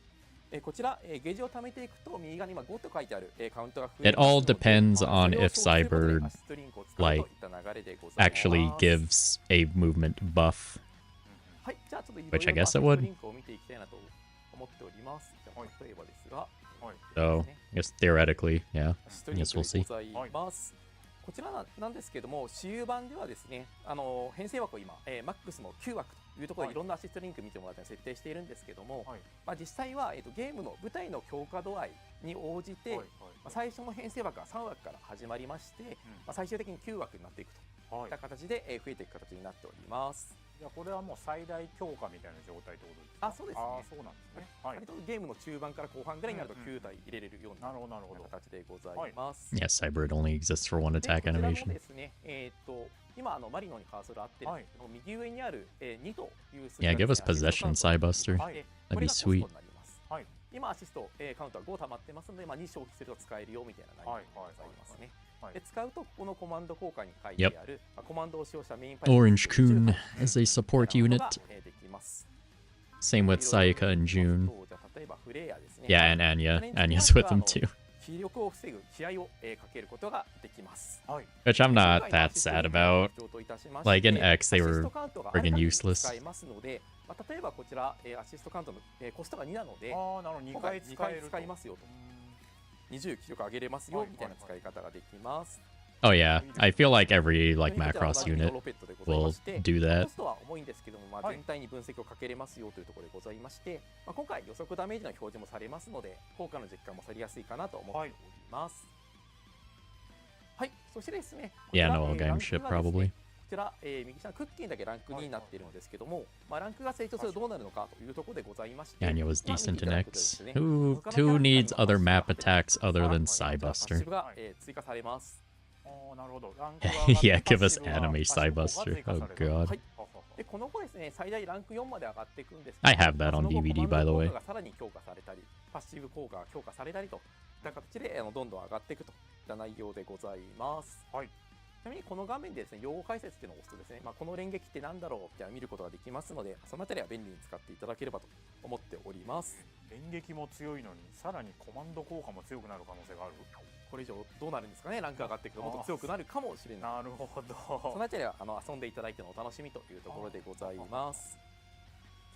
こちらゲージを貯めていくと右側に今5と書いてあるカウントが増え It all depends on if Cybird like actually gives a movement buff. はい、じゃあちょっといろい Which I ろ guess it アシスト would. リンクを見ていきたいなと思っております。じゃあ例えばですが、 So I guess theoretically, yeah. アシストリン Yes, ク we'll で see. ございます。こちらなんですけども、私有版ではですね、編成枠を今、マックスの9枠というところでいろんなアシストリンク見てもらって設定しているんですけども、実際は、ゲームの舞台の強化度合いに応じて、最初の編成枠は3枠から始まりまして、最終的に9枠になっていくといった形で、増えていく形になっております。じゃあこれはもう最大強化みたいな状態ってことですか？あ、そうですね。そうなんですね。割とゲームの中盤から後半ぐらいになると9体入れれるような形でございます。Yeah, Cybird only exists for one attack こちらの animation. ですね、今マリノにカーソル合ってるんですけど、右上にある2という数字 Yeah, が give us possession, Cybuster. これ That'd が be コストに sweet. なります。今アシストカウントは5溜まってますので、2消費すると使えるよみたいな内容でございますね。で使うとここのコマンド効果に書いてあるコマンドを使用したメインパイプ Orange Kun as a support unit. できます。 Same with Sayaka and June. 例えばフレイヤですね。 Yeah, and Anya. Anya's with them too. 気力を防ぐ気合をかけることができます。 Which I'm not that sad about. Like in X, they were friggin' useless. 使いますので、例えばこちらアシストカウントのコストが2なので、2回使えると。使いますよと。20気力上げれますよみたいな使い方ができます。 Oh yeah, I feel like every like Macross unit will do コ that. ストは重いんですけども、全体に分析をかけれますよというところでございまして、今回予測ダメージの表示もされますので、効果の実感もされやすいかなと思っております。はい、そしてですね、 Yeah, no game ship probably. こちら、右下のクッキーだけランク2になっているのですけども、ランクが成長するとどうなるのかというところでございまして、 Anya was decent in X. Who needs other map attacks other than Cybuster? が追加されます。 Yeah, give us anime Cybuster. Oh god. でこの後ですね、最大ランク4まで上がっていくんですけど、 I have that on DVD, by the way. コマンド効果がさらに強化されたり、パッシブ効果が強化されたりといった形でどんどん上がっていくといった内容でございます。ちなみにこの画面でですね、用語解説っていうのを押すとですね、この連撃って何だろうって見ることができますので、そのあたりは便利に使っていただければと思っております。連撃も強いのに、さらにコマンド効果も強くなる可能性がある。これ以上どうなるんですかね、ランク上がっていくともっと強くなるかもしれない。なるほど。そのあたりは遊んでいただいてのお楽しみというところでございます。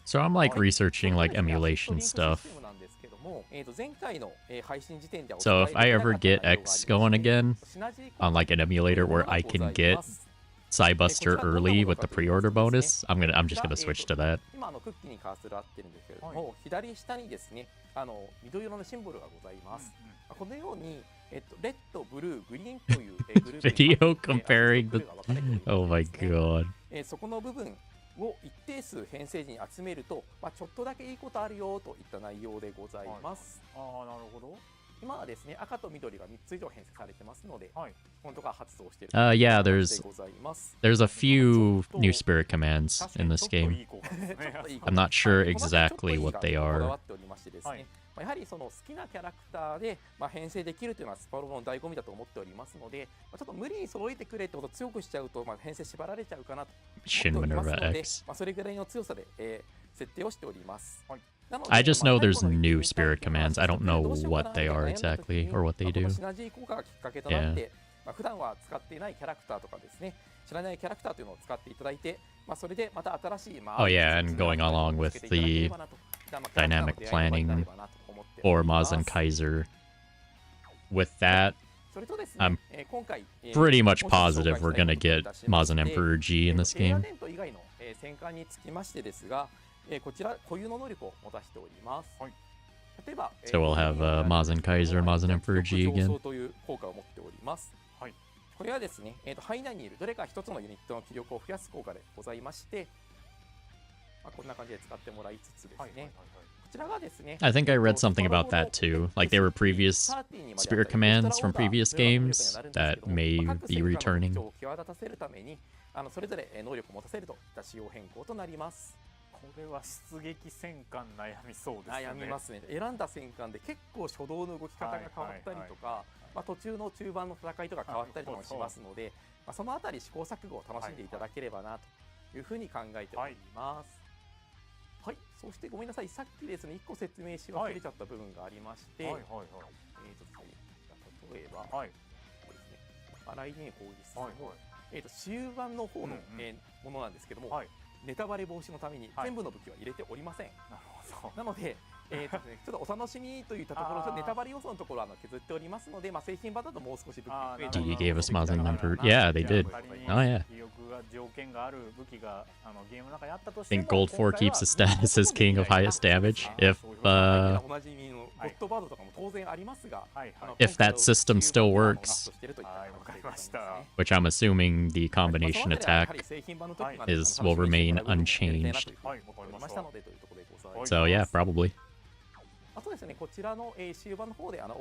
So I'm like researching like emulation stuff. なんですけども、前回の配信時点では So if I ever get X going again on like an emulator where I can get Cybuster early with the pre-order bonus, I'm just gonna switch to that. 今クッキーにカーソル合ってるんですけれども、左下にですね、緑色のシンボルがございます。このようにレッド、ブルー、グリーンというグループ Video comparing the... Oh my god. そこの部分を一定数編成時に集めると、ちょっとだけいいことあるよといった内容でございます。なるほど。今はですね、赤と緑が3つ以上編成されてますので、本当が発動している。Yeah, there's a few new spirit commands in this game. I'm not sure exactly what they are. やはりその好きなキャラクターで編成できるというのはスパロボの醍醐味だと思っておりますので、ちょっと無理に揃えてくれってことを強くしちゃうと編成縛られちゃうかなと思っておりますので、それぐらいの強さで設定をしております。I just know there's new spirit commands. I don't know what they are exactly or what they do. シナジー効果がきっかけとなって、普段は使っていないキャラクターとかですね、知らないキャラクターというのを使っていただいて、それでまた新しいOh yeah, and going along with the dynamic planning for Mazen Kaiser. With that, I'm pretty much positive we're gonna get Mazen Emperor G in this game. 戦艦につきましてですが、こちら固有の能力を持たせております。例えば、So we'll have Mazen Kaiser, Mazen Emperor G again. という効果を持っております。これはですね、範囲内にいるどれか一つのユニットの気力を増やす効果でございまして、こんな感じで使ってもらいつつですね。こちらがですね、I think I read something about that too. Like there were previous spirit commands from previous games that may be returning. 際立たせるために、それぞれ能力を持たせるといった仕様変更となります。これは出撃戦艦悩みそうですね。悩みますね。選んだ戦艦で結構初動の動き方が変わったりとか、途中の中盤の戦いとか変わったりとかもしますので、そのあたり試行錯誤を楽しんでいただければなというふうに考えております。はい、そしてごめんなさい、さっきですね、1個説明し忘れちゃった部分がありまして、例えば、ですね、来年攻撃する終盤の方のものなんですけども、ネタバレ防止のために全部の武器は入れておりません。なので、ちょっとお楽しみといったところ、ネタバレ要素のところは削っておりますので、製品版だともう少し武器増えて DD gave us Mazen Emperor. Yeah, they did. Oh yeah. I think Gold 4 keeps the status as king of highest damage. If that system still works, which I'm assuming the combination attack will remain unchanged. So yeah, probably.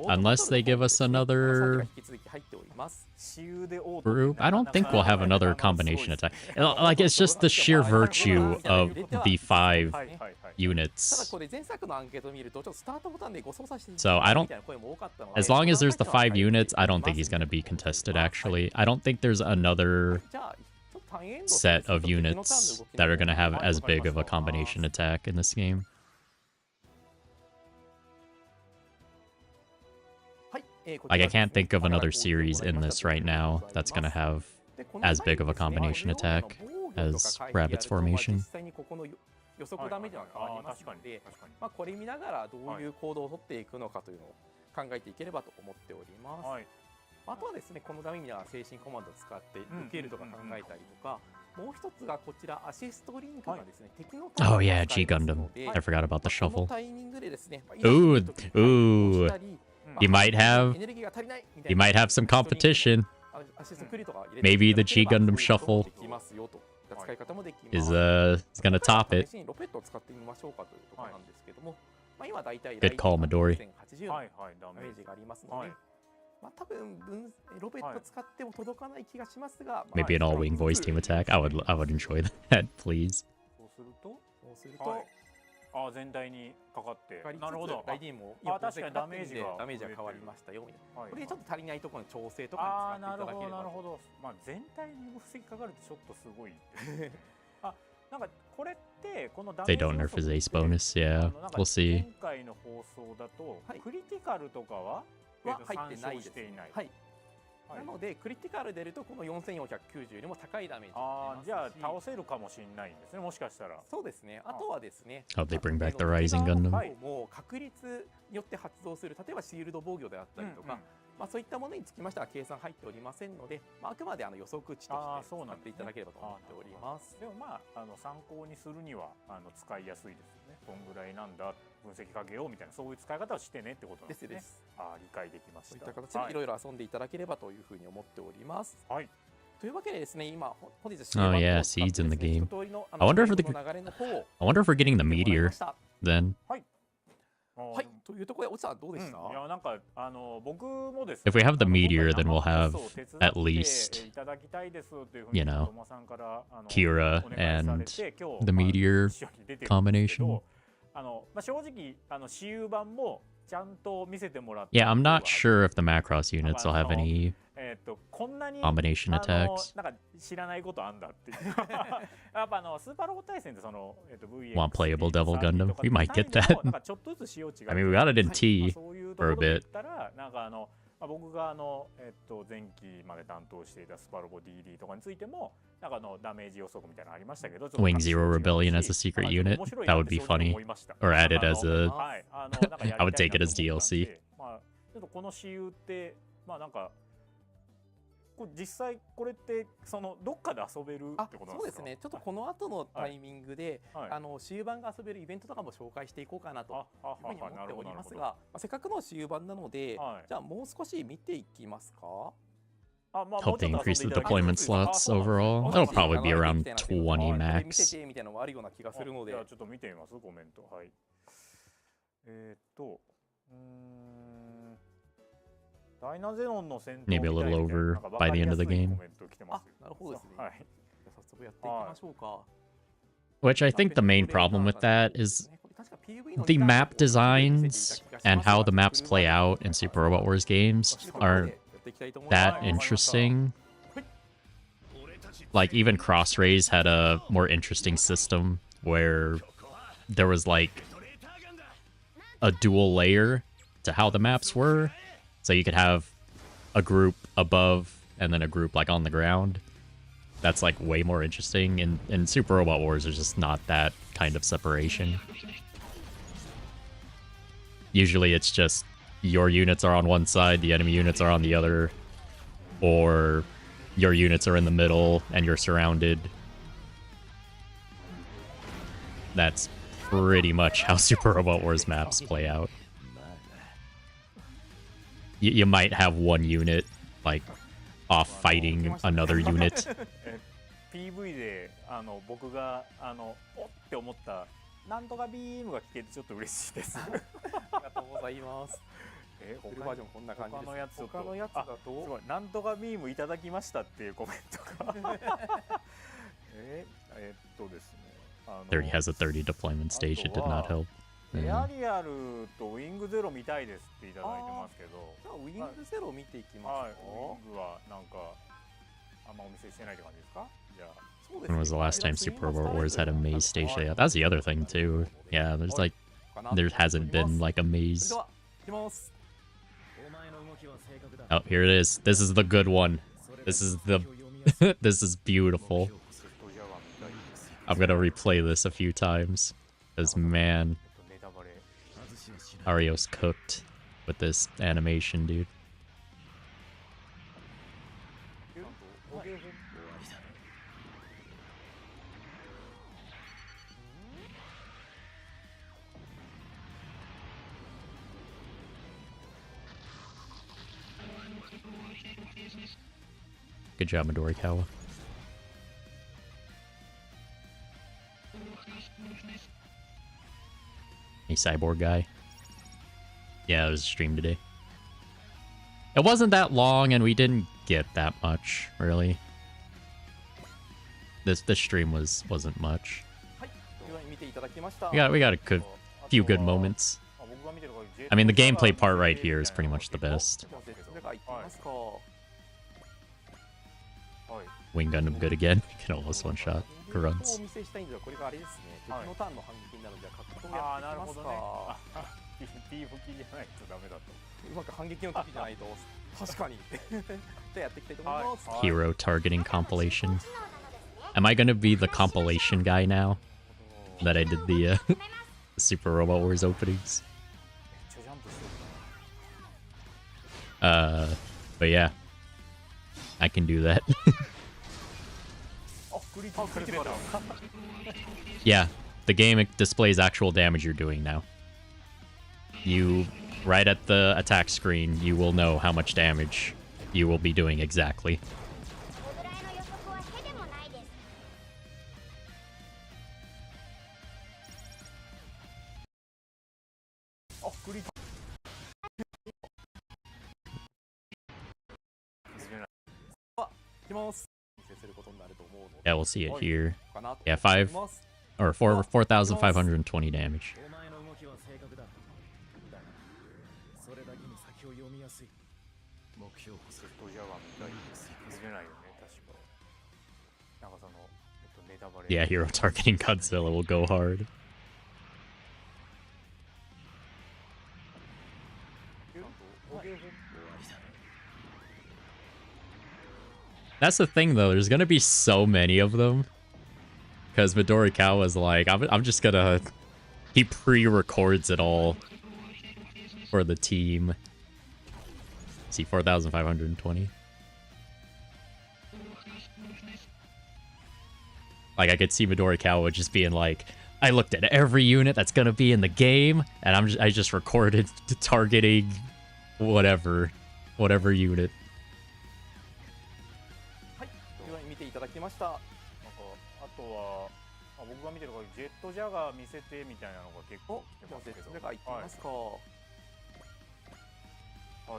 Unless they give us another group, I don't think we'll have another combination attack. Like, it's just the sheer virtue of the 5 units. So I don't, as long as there's the 5 units, I don't think he's going to be contested, actually. I don't think there's another set of units that are going to have as big of a combination attack in this game. Like, I can't think of another series in this right now that's going to have as big of a combination attack as Rabbit's Formation. 予測ダメージは変わりますので、これ見ながらどういう行動を取っていくのかというのを考えていければと思っております。あとはですね、このダメには精神コマンドを使って受けるとか考えたりとか、もう一つがこちらアシストリンクがですね、敵の Oh yeah, G Gundam. I forgot about the shuffle. タイミングでですね、Ooh. You might have some competition. Maybe the G Gundam shuffle is gonna top it. Good call, Midori. Maybe an all-wing voice team attack. I would enjoy that, please. 全体にかかって、なるほど。ライディンも確かにダメージが変わりましたよみたいな。これちょっと足りないところの調整とかに使っていただければ。なるほど。全体に分析かかるとちょっとすごい。なんかこれってこのダメージ They don't nerf his ace bonus. Yeah, we'll see. 今回の放送だとクリティカルとかは入ってないです。はい。なのでクリティカル出るとこの4490よりも高いダメージ。じゃあ倒せるかもしれないんですね、もしかしたら。そうですね。あとはですね、Hope they bring back the Rising Gundam. もう確率によって発動する、例えばシールド防御であったりとか、そういったものにつきましては計算入っておりませんので、あくまで予測値として使っていただければと思っております。でも参考にするには使いやすいですよね。どんぐらいなんだ、分析かけようみたいな、そういう使い方をしてねってことなんですね。理解できました。そういった形でいろいろ遊んでいただければというふうに思っております。はい。というわけでですね、今本日 Oh yeah, seeds in the game. I wonder if we're getting the meteor then. はい。はい。というところで、おじさんどうでした？いや、なんか僕もですね。If we have the meteor, then we'll have at least, you know, Kira and the meteor combination. 正直私有版もちゃんと見せてもらって。Yeah, I'm not sure if the Macross units will have any combination attacks. なんか知らないことあんだっていうやっぱスーパーロボ対戦ってその、VX Want playable Devil Gundam? とか We might get 単位でも that. なんかちょっとずつ仕様違い I mean, we got it in ま T あそういうとこ for a ろで言 bit. ったらなんか僕が前期まで担当していたスパロボ DD とかについてもなんかダメージ予測みたいなのありましたけど Wing Zero Rebellion as a secret unit. That would be funny. Or added as a. はい、I would take it as DLC. まあちょっとこの私有ってまあなんかこれ実際これってそのどっかで遊べるってことなんですか？そうですね。ちょっとこの後のタイミングで、はい私有版が遊べるイベントとかも紹介していこうかなというふうに思っておりますが、せっかくの私有版なので、じゃあもう少し見ていきますか。 Hope they increase the deployment slots overall. That'll probably be around 20 見せ max. てみたいなのもあるような気がするので。じゃあちょっと見てみますコメント。はい。ダイナゼノンの戦闘 Maybe a little over by the end of the game. あ、なるほどですね。はい。じゃあ早速やっていきましょうか。 Which I think the main problem with that is the map designs and how the maps play out in Super Robot Wars games aren't that interesting. Like, even Cross Rays had a more interesting system where there was like a dual layer to how the maps were. So you could have a group above and then a group like on the ground. That's like way more interesting. In Super Robot Wars, there's just not that kind of separation. Usually it's just your units are on one side, the enemy units are on the other, or your units are in the middle and you're surrounded. That's pretty much how Super Robot Wars maps play out. You might have one unit like off fighting another unit. PV で僕がおって思ったなんとかビームが聞けてちょっと嬉しいです。ありがとうございます。フルバージョンこんな感じです。他のやつだとすごいなんとかビームいただきましたっていうコメントがですね。30 has a 30 deployment stage. It did not help. エアリアルとウィングゼロ見たいですっていただいてますけど。じゃあウィングゼロ見ていきますか。はい、ウィングはなんかあんまお見せしてないって感じですか？じゃあ。When was the last time Super Robot Wars had a maze stage? Yeah, that's the other thing too. Yeah, there's like, there hasn't been like a maze. Oh, here it is. This is the good one. This is the, this is beautiful. I'm gonna replay this a few times. Because man, Ario's cooked with this animation, dude. Good job, Midorikawa. Any cyborg guy? Yeah, it was a stream today. It wasn't that long, and we didn't get that much, really. This stream wasn't much. We got a few good moments. I mean, the gameplay part right here is pretty much the best. Wing Gundam good again. Can almost one shot. Runs. Hero targeting compilation. Am I gonna be the compilation guy now? That I did the Super Robot Wars openings. But yeah. I can do that. Yeah, the game displays actual damage you're doing now. You, right at the attack screen, you will know how much damage you will be doing exactly. Yeah, we'll see it here. Yeah, 4,520 damage. なんかその、ネタバレ。 Yeah, hero targeting Godzilla will go hard. That's the thing, though. There's gonna be so many of them. Because Midori Kawa's like, I'm just gonna... He pre-records it all for the team. See, 4,520. Like, I could see Midori Kawa just being like, I looked at every unit that's gonna be in the game, and I just recorded targeting whatever unit. はい、では見ていただきました。なんかあとは、僕が見てるからジェットジャガー見せてみたいなのが結構来てますけど。それがいってみますか。は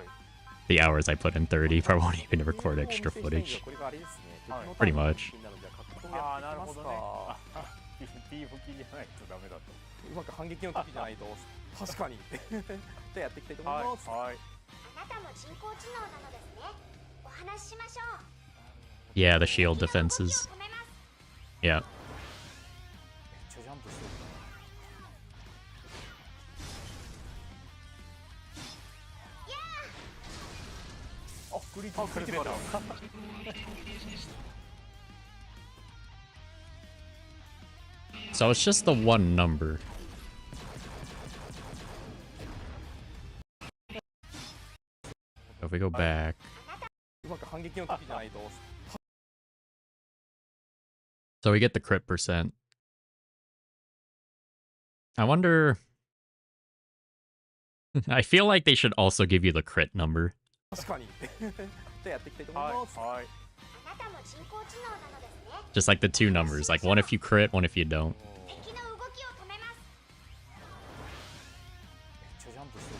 い。The hours I put in 30 probably won't even record extra footage. これがあれですね。 Pretty much. ああ、なるほどね。T 武器じゃないとダメだと。うまく反撃の時じゃないと。確かに。じゃあやっていきたいと思います。はい。あなたも人工知能なのですね。お話ししましょう。 Yeah, the shield defenses. Yeah. めっちゃジャンプしてる。あ、クリティカル。 So it's just the one number. If we go back. うまく反撃の時じゃないと。 So we get the crit percent. I wonder... I feel like they should also give you the crit number. 確かに。じゃあやっていきたいと思います。はい。 あなたも人工知能なのですね。 Just like the two numbers. Like one if you crit, one if you don't. 敵の動きを止めます。めっちゃジャンプしてる。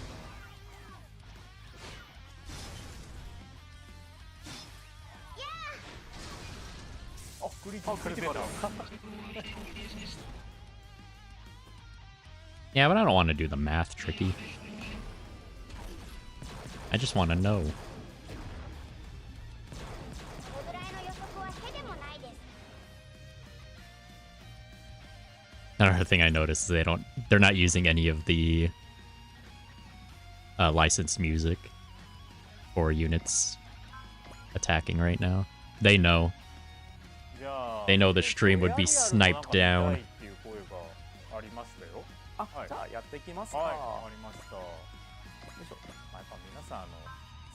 あ、クリティカル。 Yeah, but I don't want to do the math tricky. I just want to know. これぐらいの予測はへでもないです。 Another thing I noticed is they're not using any of the licensed music for units attacking right now. They know. じゃあ They know the stream would be sniped down. っていう声がありましたよ。あ、はいじゃあやっていきますか。はい、ありました。よいしょ。まあ、やっぱ皆さん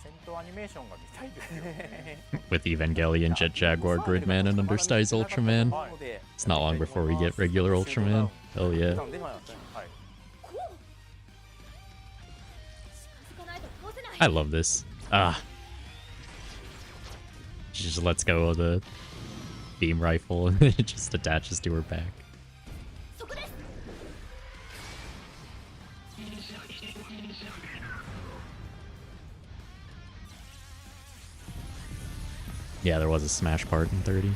戦闘アニメーションが見たいですよね。 With Evangelion, Jet Jaguar, Gridman, and Understyles Ultraman. はい。 It's not long before we get regular Ultraman. Hell yeah. なのでまあはい。こう近づかないと倒せない。 I love this. She just lets go of the beam rifle and it just attaches to her back. そこです。 Yeah, there was a smash part in 30. なんか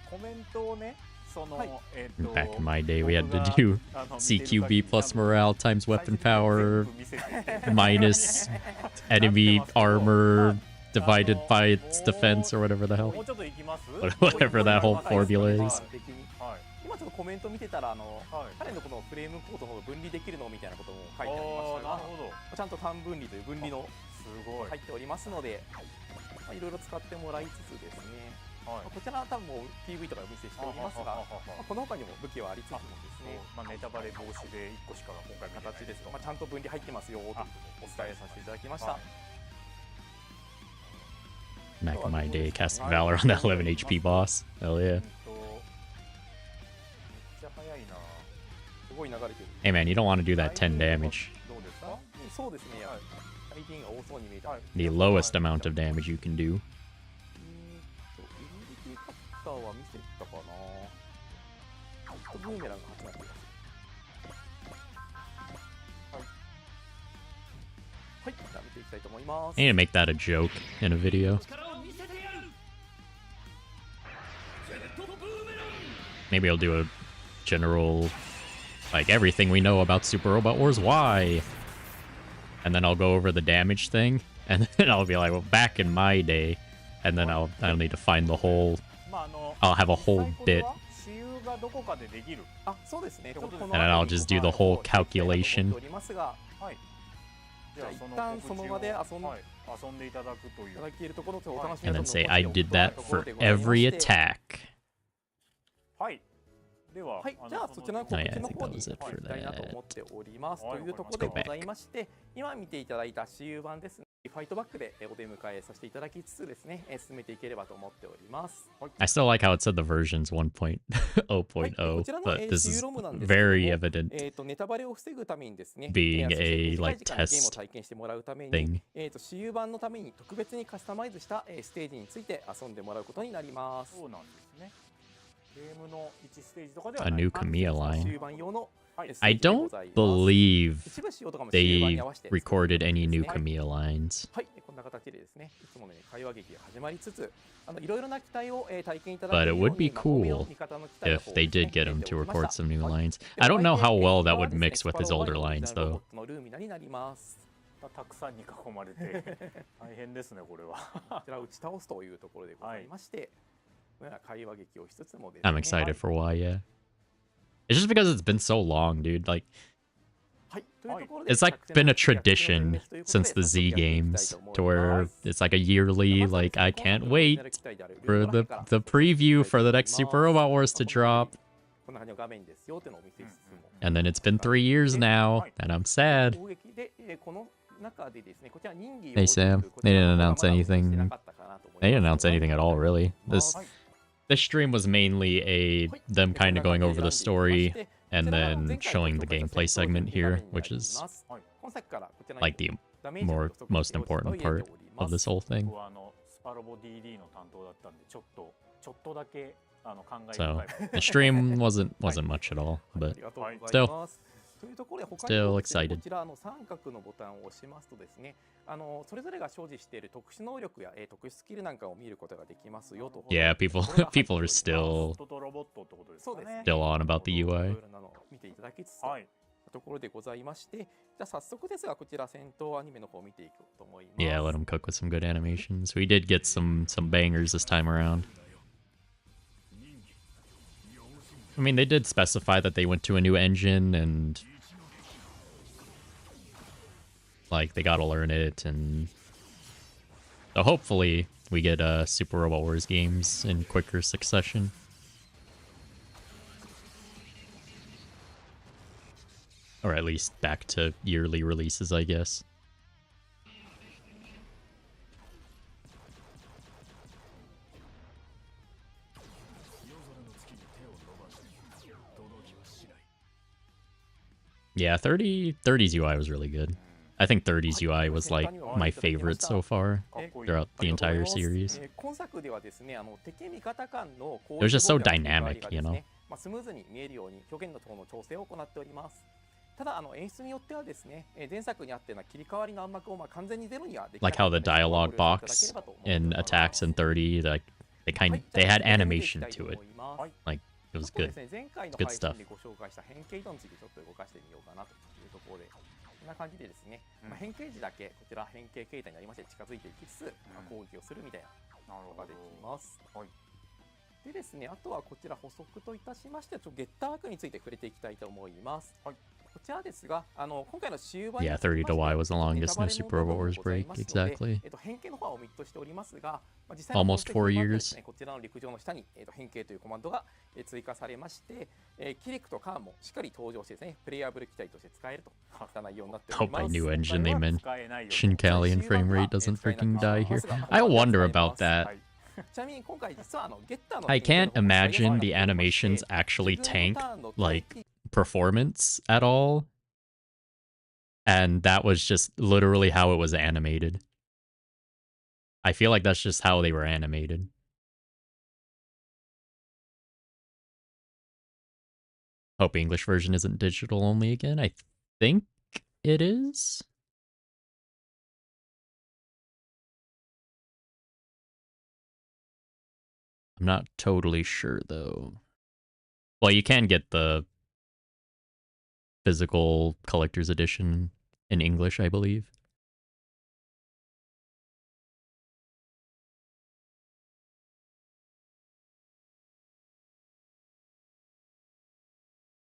コメントをね、その、Back in my day, we had to do CQB plus morale times weapon power minus enemy armor divided by its defense or whatever the も hell. うちょっといきます？ Whatever that whole formula is. はい。今ちょっとコメント見てたらはい。彼のこのフレームコードの方が分離できるのみたいなことも書いてありましたが、なるほど。ちゃんと単分離という分離のすごい。入っておりますので、まあ、いろいろ使ってもらいつつですね、はい。こちらは多分もう PV とかお見せしておりますが、まあこの他にも武器はありつつもですね、まあネタバレ防止で1個しか今回見てない形ですと、まあ、ちゃんと分離入ってますよということをお伝えさせていただきました。はい Back in my day, casting Valor on that 11 HP boss. Hell yeah. めっちゃ速いな。すごい流れてる。 Hey man, you don't want to do that 10 damage. どうですか？そうですね、回転が多そうに見えた。The lowest amount of damage you can do. インディケーターは見せたかな。ちょっとブーメランが始まっています。はい、じゃあ見ていきたいと思います。 I need to make that a joke in a video. Maybe I'll do a general, like everything we know about Super Robot Wars. Why? and then I'll go over the damage thing, and then I'll be like, well, back in my day, and then I'll need to find the whole. I'll have a whole bit, 私有がどこかでできる。あ、そうですね。ちょっとこの and then I'll just do the whole 後でお calculation. りますが、はい。じゃあ一旦その場で遊んではい、遊んでいただくといいうただけるところとお楽しみ And の then と say ころ I で did that とこ for ろでございま every して attack. はい。では、はい、じゃあそちらの告 Oh, yeah, 知 I の think 方 that に was 行 it for きたいなと that. 思っております。はいというところで Let's go ございまして、今見ていただいた私有版ですね、ファイトバックでお出迎えさせていただきつつですね、進めていければと思っております。 I still like how it said the version's 1.0.0, こちらの but this 私有 is ロムなんですけども very evident ネタバレを防ぐためにですね、being 少し a 短い like 時間でゲームを test 体験してもらうため thing. に、私有版のために特別にカスタマイズしたステージについて遊んでもらうことになります。そうなんですね。ゲームの1ステージとかでは A ない。 new Kamiya 私 line. 有版用のステ I ージでご don't ざいます。 believe 一部仕様とかも私有版 they に合わせて recorded any new はい Kamiya lines. はい、こんな形でですね、いつものように会話劇が始まりつつ、いろいろな機体を体験いただけ But る it よう would be に、まとめを cool 味方の機体の if 方を they ですね did get him 入れて to おりま record した。 some new はい lines. I don't know how well that こ would ちらはです mix ね with his スパロボ older ワイン lines のロボ though. ットのルーミナになります。たくさんに囲まれて大変ですねこれは。こちらを打ち倒すというところでございまして、このような会話劇をしつつもですね。 I'm excited for why, yeah. It's just because it's been so long, dude. Like, はい、というところで it's like been a tradition since the Z games to where it's like a yearly, like, I can't wait for the preview for the next Super Robot Wars to drop. こんな感じの画面ですよっていうのをお見せしつつも。 And then it's been 3 years now, and I'm sad. 攻撃でこの中でですね、こちら人気 Hey, Sam. They didn't announce anything. They didn't announce anything at all, really. This stream was mainly them kind of going over the story and then showing the gameplay segment here, which is like the most important part of this whole thing. 僕はスパロボ DD の担当だったんでちょっとだけ考え So 深い the stream wasn't much at all, but still というところで他 Still に excited. こちら三角のボタンを押しますとですね、それぞれが所持している特殊能力や特殊スキルなんかを見ることができますよと。 yeah, people are ロ still ボットとロボットってことですかそうですね。 still on about the いろ UI. いろなのを見ていただきつつ、はいところでございまして、じゃあ早速ですがこちら戦闘アニメの方を見ていこうと思います。 Yeah, let them cook with some good animations. We did get some bangers this time around. I mean, they did specify that they went to a new engine and like they gotta learn it, and so hopefully we get Super Robot Wars games in quicker succession. Or at least back to yearly releases, I guess. Yeah, 30's UI was really good. I think 30's UI was like my favorite so far throughout the entire series. 今作ではですね、敵味方間の攻撃 They're just so 防御の dynamic, が you です know? ね、スムーズに見えるように表現の方の調整を行っております。ただ演出によってはですね、前作にあったような切り替わりの暗幕を完全にゼロにはできな Like か how った the ので、 dialogue ご了承いただけ box ればと思っており in ます attacks in 30, like they had animation to it. Like it was そうで good. すね、前回の Good 配 stuff. 信でご紹介した変形図についてちょっと動かしてみようかなというところで、こんな感じでですね、変形時だけこちら変形形態になりまして近づいていきつつ、攻撃をするみたいなのができます。でですね、あとはこちら補足といたしましては、ゲッターワークについて触れていきたいと思います。こちらですが、今回の終盤に Yeah, 30 to Y was the longest new Super Robot Wars break, exactly. 変形の方はオミットしておりますが、実際 Almost 4 years. こちらの陸上の下に変形というコマンドが追加されまして、キリクとカーンもしっかり登場してですね、プレイヤブル機体として使えるといった内容になっており Hope ま by す。 new engine they meant Shinkali and frame rate doesn't freaking die here. I wonder about that. ちなみに今回実はゲッターの I can't imagine the animations actually tank like performance at all. And that was just literally how it was animated. I feel like that's just how they were animated. Hope English version isn't digital only again. I think it is. I'm not totally sure though. Well, you can get the physical collector's edition in English, I believe.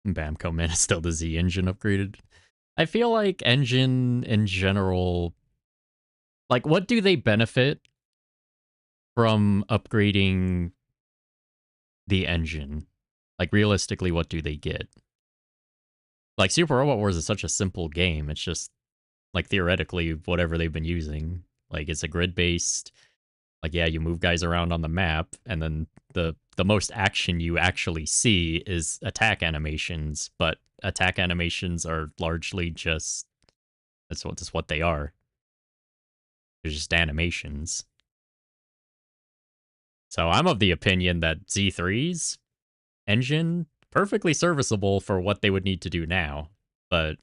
Bamco Man is still the Z engine upgraded. I feel like engine in general, like, what do they benefit from upgrading the engine? Like, realistically, what do they get? Like, Super Robot Wars is such a simple game. It's just, like, theoretically, whatever they've been using. Like, it's a grid-based, like, yeah, you move guys around on the map, and then the most action you actually see is attack animations, but attack animations are largely just, that's what they are. They're just animations. So I'm of the opinion that Z3's engine, perfectly serviceable for what they would need to do now. But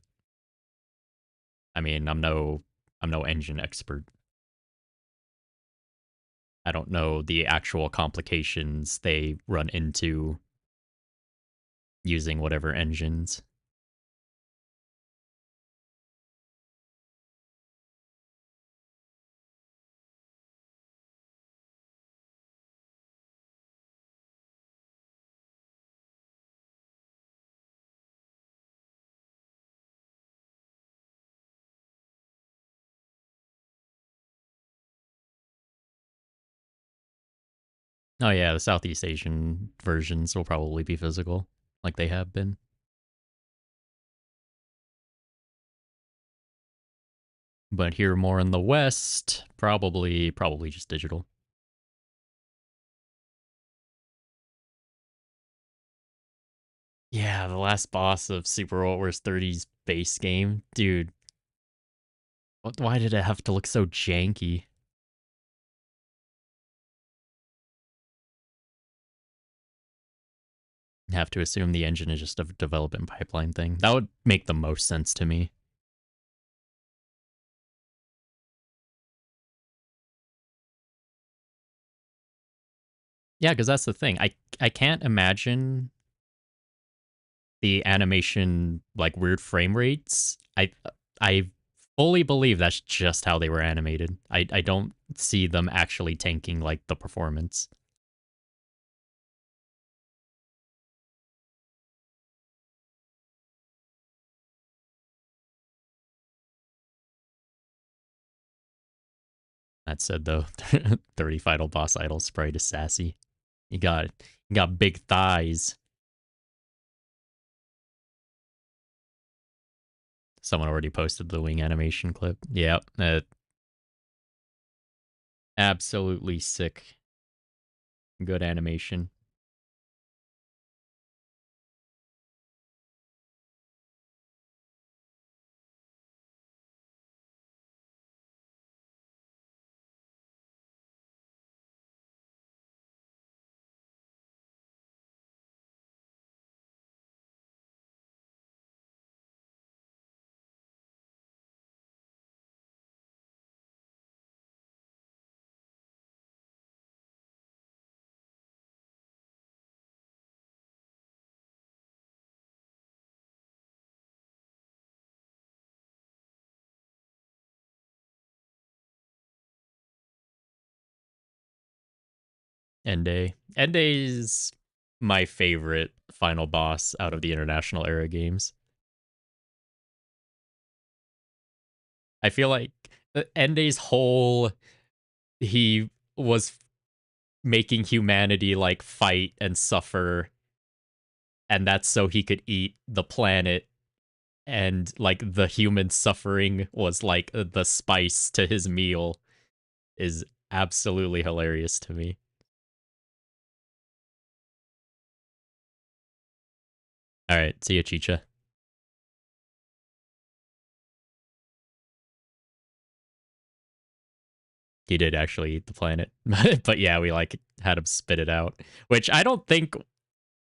I mean, I'm no engine expert. I don't know the actual complications they run into using whatever engines. Oh yeah, the Southeast Asian versions will probably be physical, like they have been. But here more in the West, probably just digital. Yeah, the last boss of Super Robot Wars 30's base game, dude. Why did it have to look so janky? Have to assume the engine is just a development pipeline thing. That would make the most sense to me. Yeah, because that's the thing. I can't imagine the animation, like, weird frame rates. I fully believe that's just how they were animated. I don't see them actually tanking, like, the performance. That said, though, 30 Final Boss Idol sprite is sassy. You got big thighs. Someone already posted the wing animation clip. Yep, absolutely sick. Good animation. Ende. Ende is my favorite final boss out of the International Era games. I feel like Ende's whole, he was making humanity, like, fight and suffer, and that's so he could eat the planet, and, like, the human suffering was like the spice to his meal, is absolutely hilarious to me. All right, see ya, Chicha. He did actually eat the planet, but yeah, we, like, had him spit it out, which I don't think.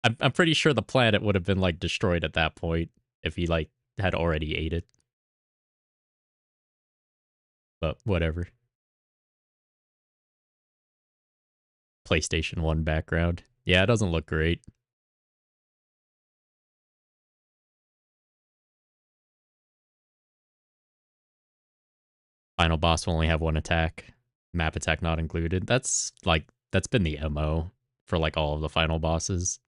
I'm pretty sure the planet would have been, like, destroyed at that point if he, like, had already ate it. But whatever. PlayStation 1 background. Yeah, it doesn't look great. Final boss will only have one attack, map attack not included. That's been the MO for like all of the final bosses.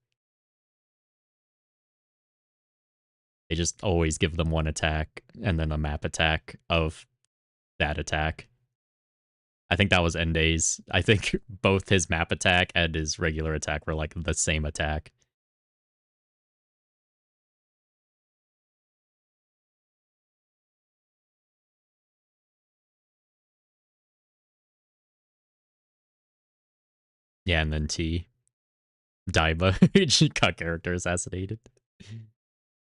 They just always give them one attack and then a map attack of that attack. I think that was Ende's. I think both his map attack and his regular attack were like the same attack. Yeah, and then T. Daiba. She got character assassinated.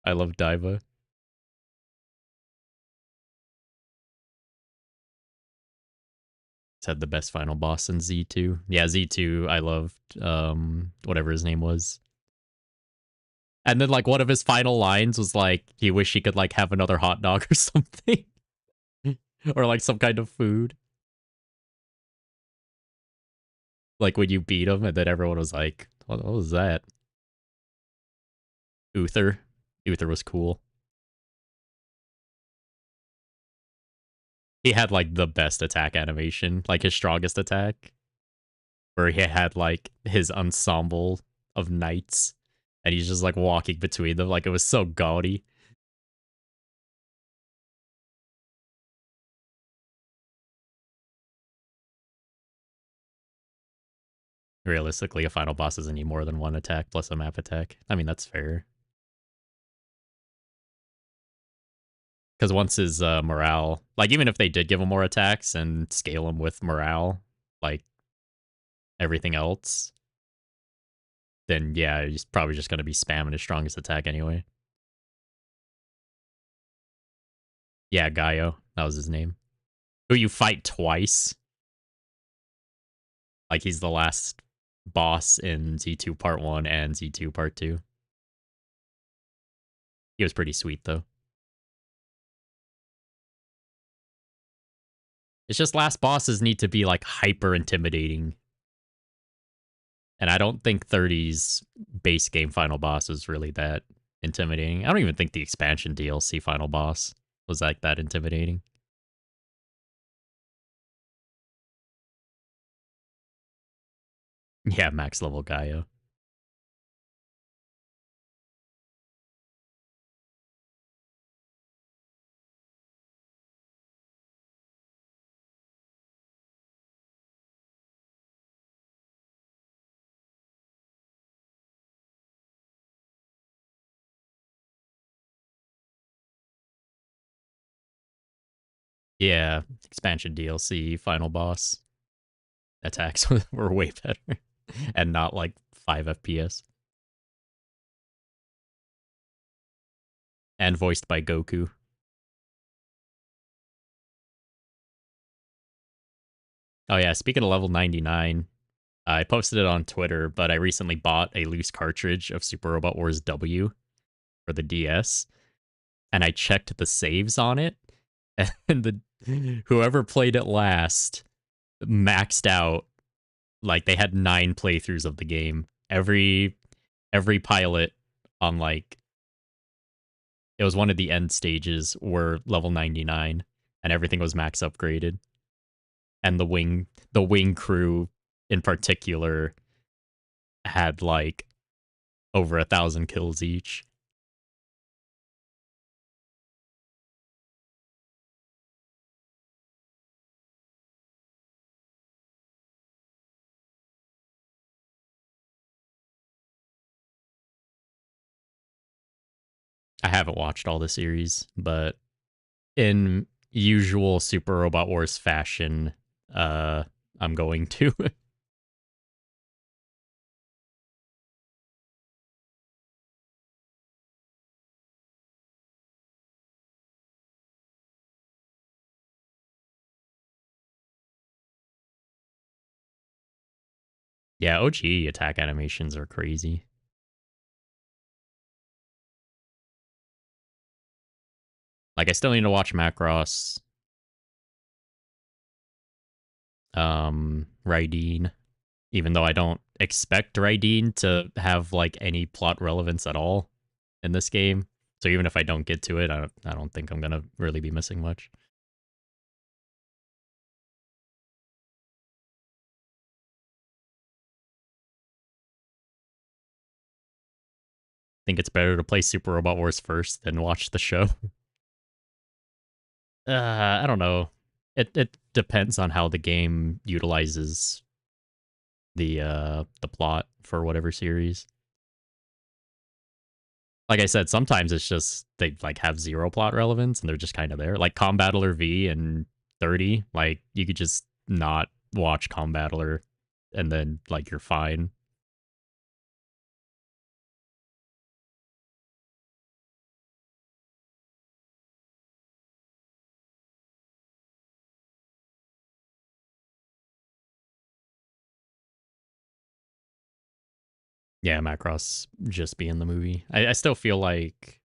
I love Daiba. It's had the best final boss in Z2. Yeah, Z2, I loved whatever his name was. And then like one of his final lines was like he wished he could like have another hot dog or something. Or like some kind of food. Like when you beat him and then everyone was like, what was that? Uther. Uther was cool. He had like the best attack animation, like his strongest attack, where he had like his ensemble of knights and he's just like walking between them. Like it was so gaudy. Realistically, a final boss doesn't need more than one attack plus a map attack. I mean, that's fair. Because once his morale, like even if they did give him more attacks and scale him with morale, like everything else, then yeah, he's probably just going to be spamming his strongest attack anyway. Yeah, Gaio, that was his name. Who you fight twice. Like he's the last boss in Z2 Part 1 and Z2 Part 2. He was pretty sweet though. It's just last bosses need to be like hyper intimidating. And I don't think 30's base game final boss was really that intimidating. I don't even think the expansion DLC final boss was like that intimidating. Yeah, max level Gaia. Yeah, expansion DLC final boss attacks were way better and not like 5 FPS. And voiced by Goku. Oh yeah, speaking of level 99, I posted it on Twitter, but I recently bought a loose cartridge of Super Robot Wars W for the DS, and I checked the saves on it, and whoever played it last maxed out. Like they had 9 playthroughs of the game. Every pilot on like it was one of the end stages were level 99, and everything was max upgraded. And the wing crew in particular had like over 1,000 kills each. I haven't watched all the series, but in usual Super Robot Wars fashion, I'm going to. Yeah, OG attack animations are crazy. Like I still need to watch Macross. Raideen. Even though I don't expect Raideen to have like any plot relevance at all in this game. So even if I don't get to it, I don't think I'm gonna really be missing much. think it's better to play Super Robot Wars first than watch the show. I don't know. It depends on how the game utilizes the plot for whatever series. Like I said, sometimes it's just they like have zero plot relevance and they're just kind of there. Like Combattler V and 30, like you could just not watch Combattler and then like you're fine. Yeah, Macross just be in the movie. I still feel like,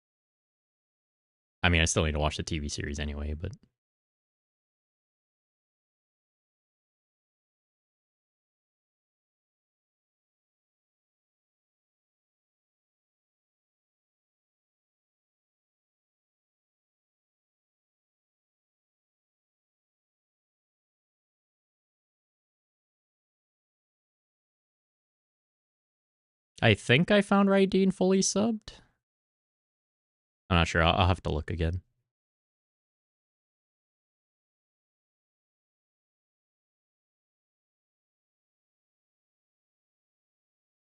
I mean, I still need to watch the TV series anyway, but I think I found Raideen fully subbed. I'm not sure. I'll have to look again.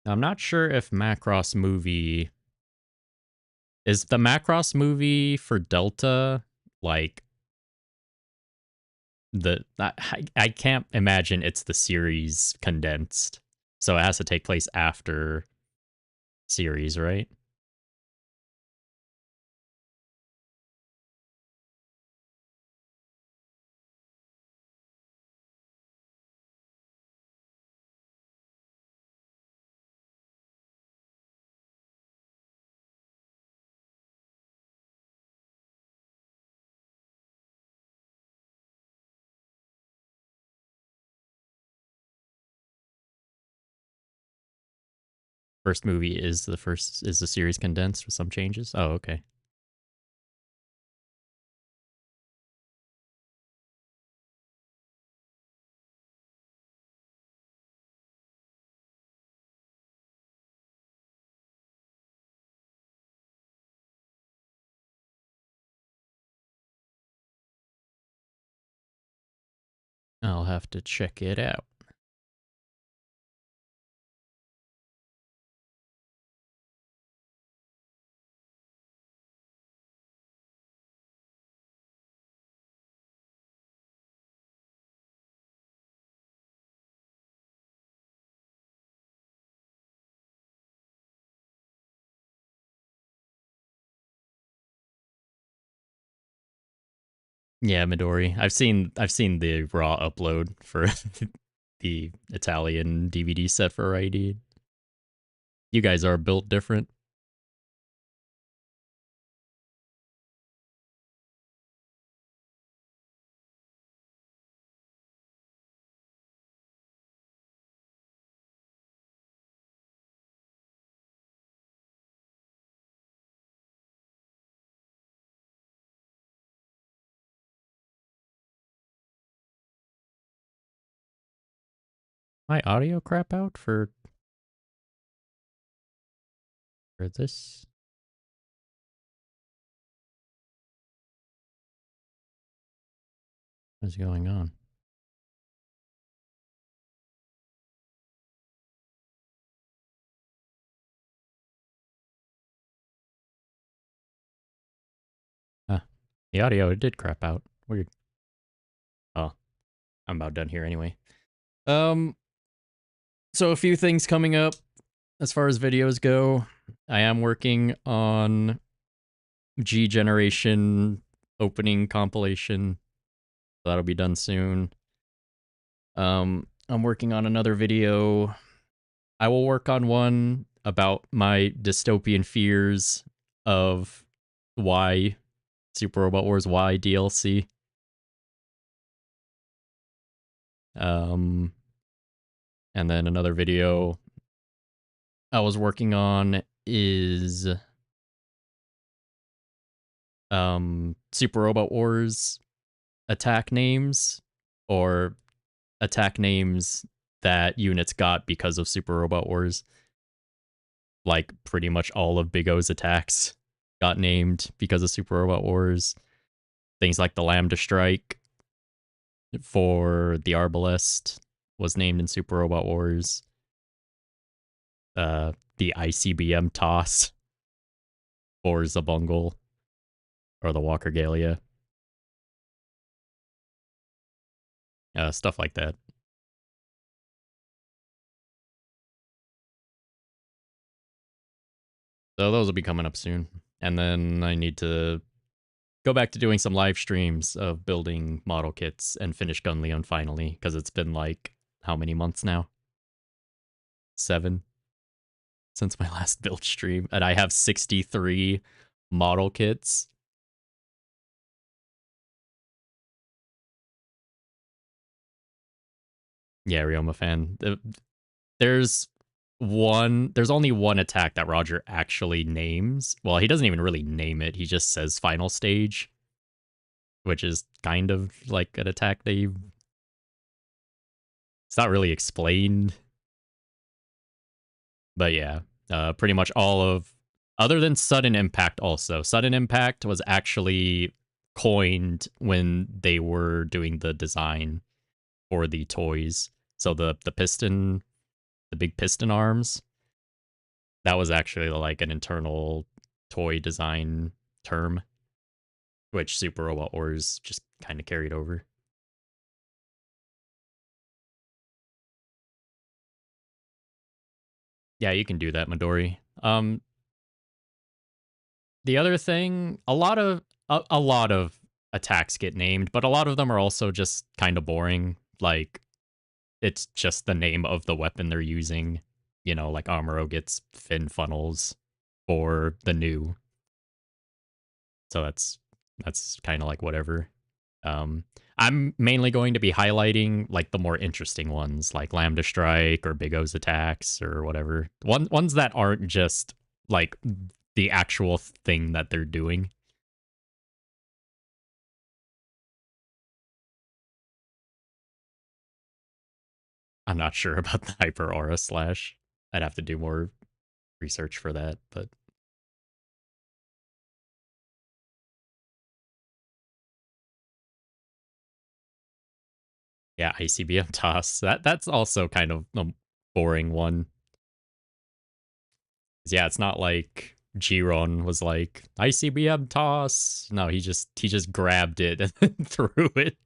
I'm not sure if Macross movie is the Macross movie for Delta like I can't imagine it's the series condensed. So it has to take place after series, right? First movie is the series condensed with some changes. Oh, okay. I'll have to check it out. Yeah, Midori. I've seen the raw upload for the Italian DVD set for ID. You guys are built different. My audio crap out for this. What's going on? The audio, it did crap out. Weird. Oh, I'm about done here anyway. So a few things coming up as far as videos go. I am working on G Generation opening compilation. That'll be done soon. I'm working on another video. I will work on one about my dystopian fears of Y Super Robot Wars Y DLC. And then another video I was working on is Super Robot Wars attack names or attack names that units got because of Super Robot Wars. like pretty much all of Big O's attacks got named because of Super Robot Wars. Things like the Lambda Strike for the Arbalest was named in Super Robot Wars. The ICBM toss for Zabungle or the Walker Gallia. Stuff like that. So those will be coming up soon. And then I need to go back to doing some live streams of building model kits and finish Gunleon finally, because it's been like, how many months now? 7 since my last build stream. And I have 63 model kits. Yeah, Ryoma fan. There's only one attack that Roger actually names. Well, he doesn't even really name it. He just says final stage, which is kind of like an attack it's not really explained. But yeah, pretty much all of, other than Sudden Impact also. Sudden Impact was actually coined when they were doing the design for the toys. So the piston, the big piston arms, that was actually like an internal toy design term, which Super Robot Wars just kind of carried over. Yeah, you can do that, Midori. The other thing, a lot of attacks get named, but a lot of them are also just kind of boring. Like, it's just the name of the weapon they're using. You know, like Amuro gets fin funnels for the new. So that's kind of like whatever. I'm mainly going to be highlighting like the more interesting ones, like Lambda Strike or Big O's attacks or whatever. Ones that aren't just like the actual thing that they're doing. I'm not sure about the Hyper Aura Slash. I'd have to do more research for that, but yeah, ICBM toss. That's also kind of a boring one. Yeah, it's not like Giron was like ICBM toss. No, he just grabbed it and threw it,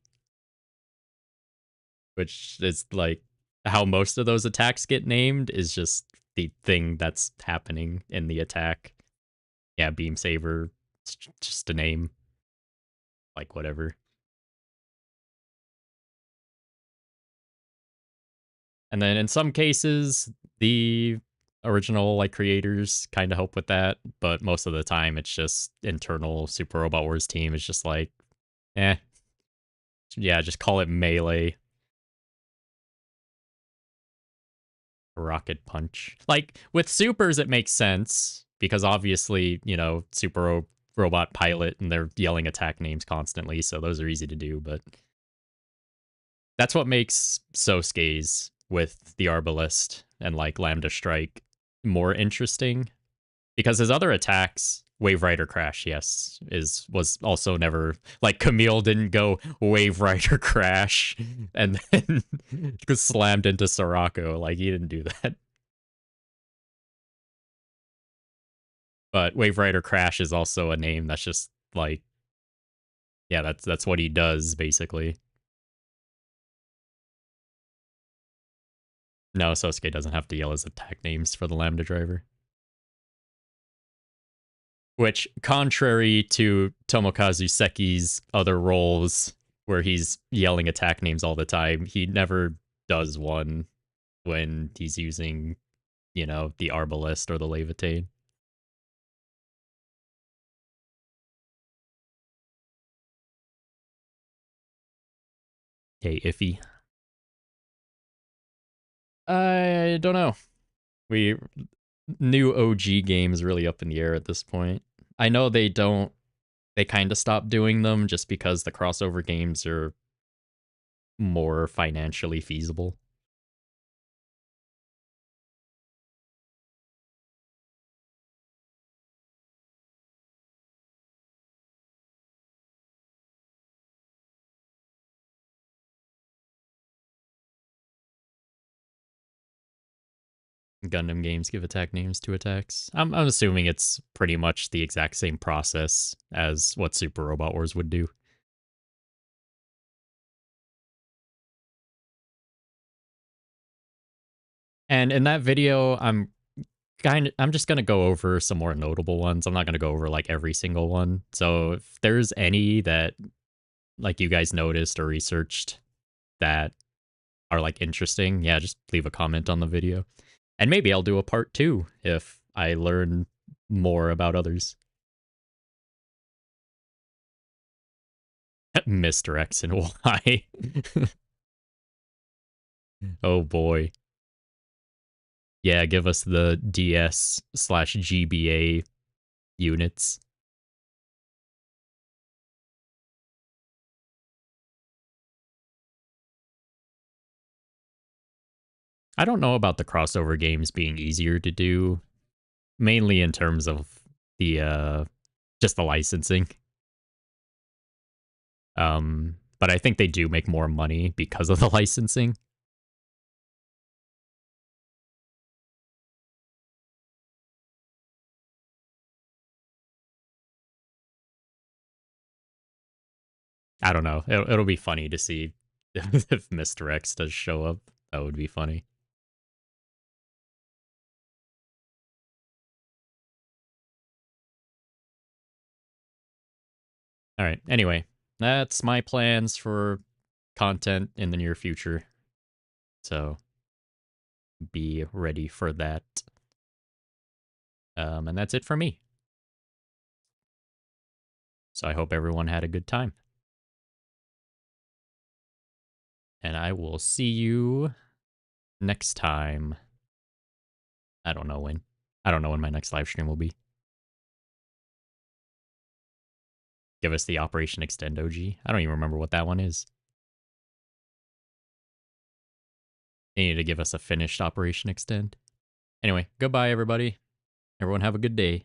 which is like how most of those attacks get named, is just the thing that's happening in the attack. Yeah, Beam Saber, it's just a name, like whatever. And then in some cases, the original like creators kind of help with that, but most of the time it's just internal Super Robot Wars team is just like, eh, yeah, just call it Melee. Rocket Punch. Like with supers, it makes sense because obviously, you know, Robot Pilot and they're yelling attack names constantly, so those are easy to do, but that's what makes Sosuke's with the Arbalest and like Lambda Strike more interesting, because his other attacks, Wave Rider Crash, yes, was also never like Camille didn't go Wave Rider Crash and then slammed into Sorako. Like he didn't do that. But Wave Rider Crash is also a name that's just like, yeah, that's what he does basically. No, Sosuke doesn't have to yell his attack names for the Lambda driver. Which, contrary to Tomokazu Seki's other roles, where he's yelling attack names all the time, he never does one when he's using, you know, the Arbalest or the Levitate. Hey, iffy. I don't know. New OG games really up in the air at this point. I know they kind of stopped doing them just because the crossover games are more financially feasible. Gundam games give attack names to attacks. I'm assuming it's pretty much the exact same process as what Super Robot Wars would do. And in that video, I'm just gonna go over some more notable ones. I'm not gonna go over like every single one. So if there's any that like you guys noticed or researched that are like interesting, yeah, just leave a comment on the video. And maybe I'll do a part 2 if I learn more about others. Mr. X and Y. Oh boy. Yeah, give us the DS/GBA units. I don't know about the crossover games being easier to do, mainly in terms of the just the licensing. But I think they do make more money because of the licensing. I don't know. It'll be funny to see if Mr. X does show up. That would be funny. All right. Anyway, that's my plans for content in the near future. So be ready for that. And that's it for me. So I hope everyone had a good time. And I will see you next time. I don't know when. I don't know when my next live stream will be. Give us the Operation Extend OG. I don't even remember what that one is. They need to give us a finished Operation Extend. Anyway, goodbye, everybody. Everyone have a good day.